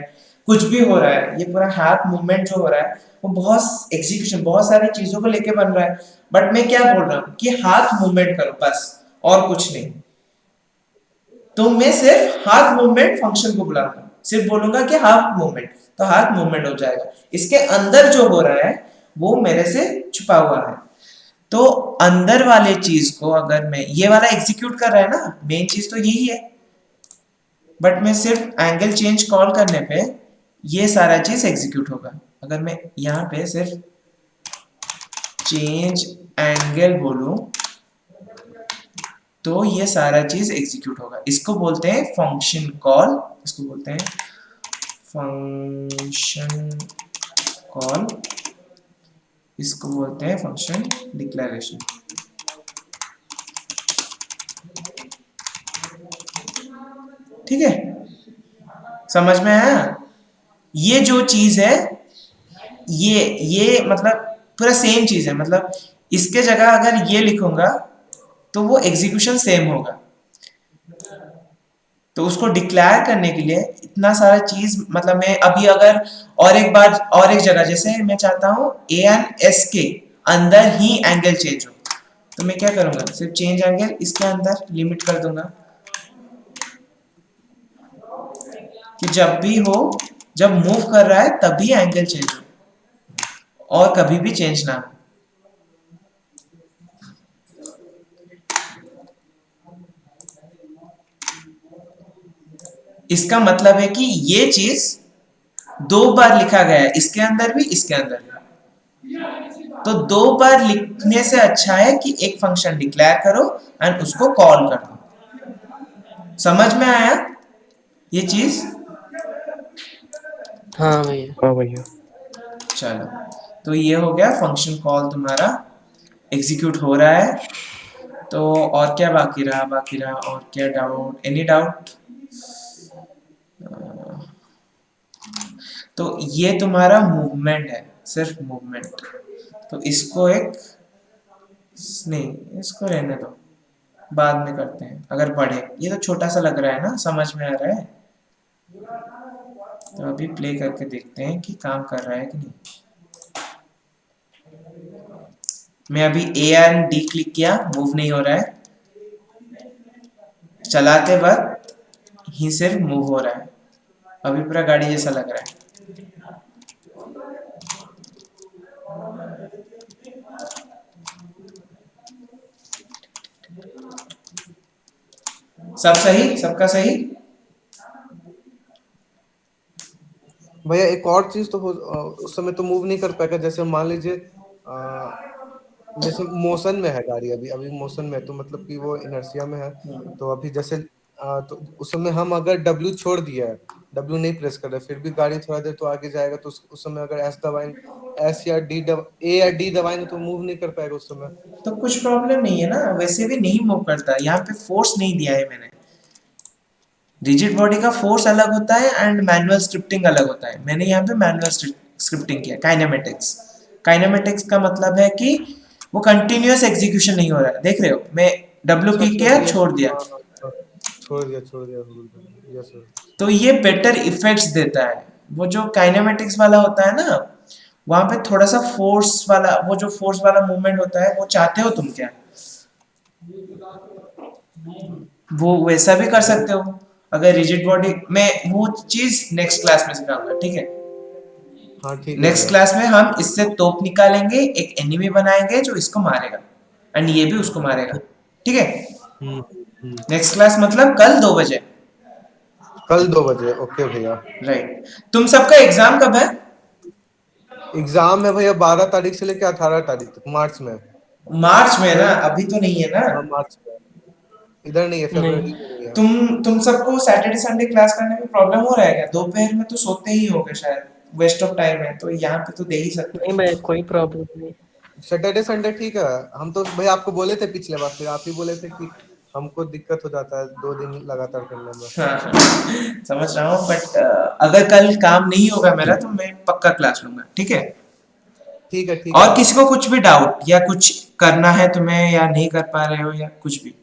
कुछ भी हो रहा है, ये पूरा हाथ मूवमेंट जो हो रहा है वो बहुत एग्जीक्यूशन, बहुत सारी चीजों को लेके बन रहा है। बट मैं क्या बोल रहा हूँ कि हाथ मूवमेंट करो बस, और कुछ नहीं। तो मैं सिर्फ हाथ मूवमेंट फंक्शन को बुलाऊंगा, सिर्फ बोलूंगा कि हाथ मूवमेंट, तो तो हाथ मूवमेंट हो जाएगा। इसके अंदर जो हो रहा है वो मेरे से छुपा हुआ है। तो अंदर वाले चीज को अगर मैं ये वाला एग्जीक्यूट कर रहा है ना, मेन चीज तो यही है, बट मैं सिर्फ एंगल चेंज कॉल करने पे ये सारा चीज एग्जीक्यूट होगा। अगर मैं यहाँ पे सिर्फ चेंज एंगल बोलूं तो ये सारा चीज एग्जीक्यूट होगा। इसको बोलते हैं फंक्शन कॉल, इसको बोलते हैं फंक्शन कॉल, इसको बोलते हैं फंक्शन डिक्लेरेशन। ठीक है, समझ में आया? ये जो चीज है ये मतलब पूरा सेम चीज है, मतलब इसके जगह अगर ये लिखूंगा तो वो एग्जीक्यूशन सेम होगा। तो उसको डिक्लेयर करने के लिए इतना सारा चीज, मतलब मैं अभी अगर और एक बार और एक जगह, जैसे मैं चाहता हूं ए एंड एस के अंदर ही एंगल चेंज हो, तो मैं क्या करूंगा, सिर्फ चेंज एंगल इसके अंदर लिमिट कर दूंगा कि जब भी हो, जब मूव कर रहा है तभी एंगल चेंज हो और कभी भी चेंज ना हो। इसका मतलब है कि ये चीज दो बार लिखा गया है, इसके अंदर भी इसके अंदर भी। तो दो बार लिखने से अच्छा है कि एक फंक्शन डिक्लेयर करो एंड उसको कॉल कर दो। समझ में आया ये चीज? हाँ भैया। हाँ भैया। चलो, तो ये हो गया फंक्शन कॉल, तुम्हारा एग्जीक्यूट हो रहा है। तो और क्या बाकी रहा और क्या डाउट, एनी डाउट? तो ये तुम्हारा मूवमेंट है, सिर्फ मूवमेंट। तो इसको एक नहीं, इसको रहने दो, बाद में करते हैं अगर पढ़े। ये तो छोटा सा लग रहा है ना, समझ में आ रहा है? तो अभी प्ले करके देखते हैं कि काम कर रहा है कि नहीं। मैं अभी ए एंड डी क्लिक किया, मूव नहीं हो रहा है, चलाते वक्त ही सिर्फ मूव हो रहा है। अभी पूरा गाड़ी जैसा लग रहा है। सब सही, सबका सही? भैया एक और चीज तो उस समय तो मूव नहीं कर पाएगा, जैसे मान लीजिए जैसे मोशन में है गाड़ी, अभी अभी मोशन में है, तो मतलब कि वो इनर्शिया में है। तो अभी जैसे तो उस समय हम अगर W छोड़ दिया है, W नहीं प्रेस कर रहे, फिर भी गाड़ी थोड़ा देर तो आगे जाएगा, तो उस समय अगर S दबाएंगे, S या D A या D दबाएंगे तो मूव नहीं कर पाएगा उस समय। तो कुछ प्रॉब्लम नहीं है ना, वैसे भी नहीं मूव करता। यहाँ पे फोर्स नहीं दिया है मैंने। रिजिड बॉडी का फोर्स अलग होता है एंड मैनुअल स्क्रिप्टिंग अलग होता है। मैंने यहाँ पे मैनुअल स्क्रिप्टिंग किया, काइनेमेटिक्स। काइनेमेटिक्स का मतलब है कि वो कंटिन्यूअस एग्जीक्यूशन नहीं हो रहा है। देख रहे हो, मैं W क्लिक किया, छोड़ दिया, छोड़ दिया। Yes sir. तो ये बेटर इफेक्ट्स देता है। वो जो काइनेमेटिक्स वाला होता है ना, वहां पे थोड़ा सा फोर्स वाला, वो जो फोर्स वाला मूवमेंट होता है, वो चाहते हो तुम क्या? वो वैसा भी कर सकते हो अगर रिजिड बॉडी में। वो चीज नेक्स्ट क्लास में सिखाऊंगा, ठीक है? हाँ ठीक है। नेक्स्ट क्लास में हम इससे तोप निकालेंगे, एक एनिमी बनाएंगे जो इसको मारेगा एंड ये भी उसको मारेगा, ठीक है? नेक्स्ट क्लास मतलब कल 2 बजे। कल 2 बजे, ओके भैया। राइट। तुम सबका एग्जाम कब है? एग्जाम है भैया 12 तारीख से लेकर 18 तारीख तक, मार्च में। मार्च में ना? अभी तो नहीं है ना? हाँ मार्च में, इधर नहीं है, फरवरी में नहीं है। तुम सबको सैटरडे संडे क्लास करने में प्रॉब्लम हो रहा है क्या? दोपहर में तो सोते ही होगे शायद, वेस्ट ऑफ टाइम है, तो यहाँ पे तो दे ही सकते हो। नहीं मैं कोई प्रॉब्लम नहीं। सैटरडे संडे ठीक है। हम तो भैया आपको बोले थे पिछले बार, फिर आप ही बोले थे कि हमको दिक्कत हो जाता है 2 दिन लगातार करने में। हाँ, समझ रहा हूँ, बट अगर कल काम नहीं होगा मेरा तो मैं पक्का क्लास लूंगा, ठीक है? ठीक है ठीक और है। किसी को कुछ भी डाउट या कुछ करना है तुम्हें, या नहीं कर पा रहे हो, या कुछ भी,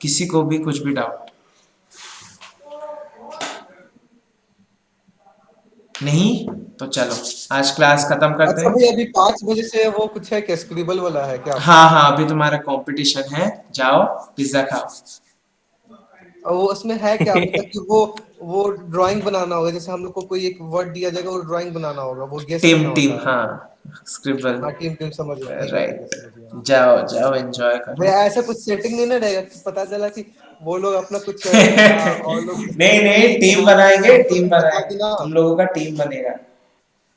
किसी को भी कुछ भी डाउट नहीं? तो चलो आज क्लास खत्म करते अच्छा हैं। भैया अभी 5 बजे से वो कुछ है क्या, स्क्रिबल वाला है क्या? हाँ हाँ, अभी तुम्हारा कंपटीशन है, जाओ पिज्जा खाओ। और वो उसमें है क्या, मतलब कि वो ड्राइंग बनाना होगा, जैसे हम लोग को कोई एक वर्ड दिया जाएगा, वो ड्राइंग बनाना होगा, वो गेस टीम करना टीम होता है। हाँ, स्क्रिबल। हाँ टीम टीम समझ गया, ठीक है राइट, समझ गया। जाओ जाओ एंजॉय करो। भैया ऐसा कुछ सेटिंग नहीं ना रहेगा कि पता चला कि वो लोग अपना कुछ और लोग कुछ नहीं करते नहीं, हैं कि टीम हाँ बनाएंगे, हमको टीम भी बता बनाएंगे, देना। तुम लोगों का टीम बनेगा।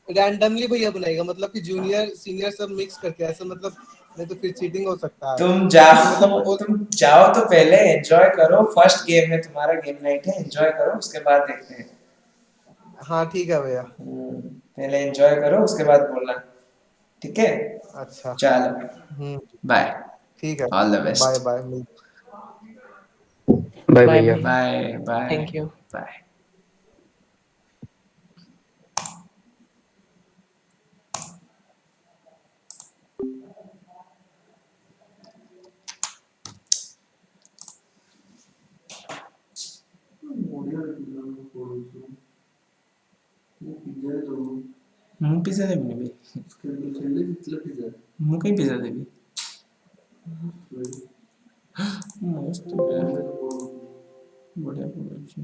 रैंडमली भैया बनाएगा, मतलब कि जूनियर सीनियर सब मिक्स करके ऐसा, मतलब नहीं तो फिर चीटिंग हो सकता है। तुम क्योंकि जाओ, मतलब वो तुम जाओ तो पहले एंजॉय करो, फर्स्ट गेम है तुम्हारा, गेम नाइट है, एंजॉय करो, उसके बाद देखते हैं। हाँ ठीक है भैया। पहले एंजॉय करो, उसके बाद बोलना, ठीक है? अच्छा। चलो, हम्म। बाय, ठीक है। All the bye best. Bye. Bye bye भैया। भैया। Bye bye thank you. Bye. ମୁଁ ପିଜ୍ଜା ଦେବିନି ବେ, ମୁଁ କାଇଁ ପିଜ୍ଜା ଦେବି? ମସ୍ତ ବଢିଆ ପଡୁଛି।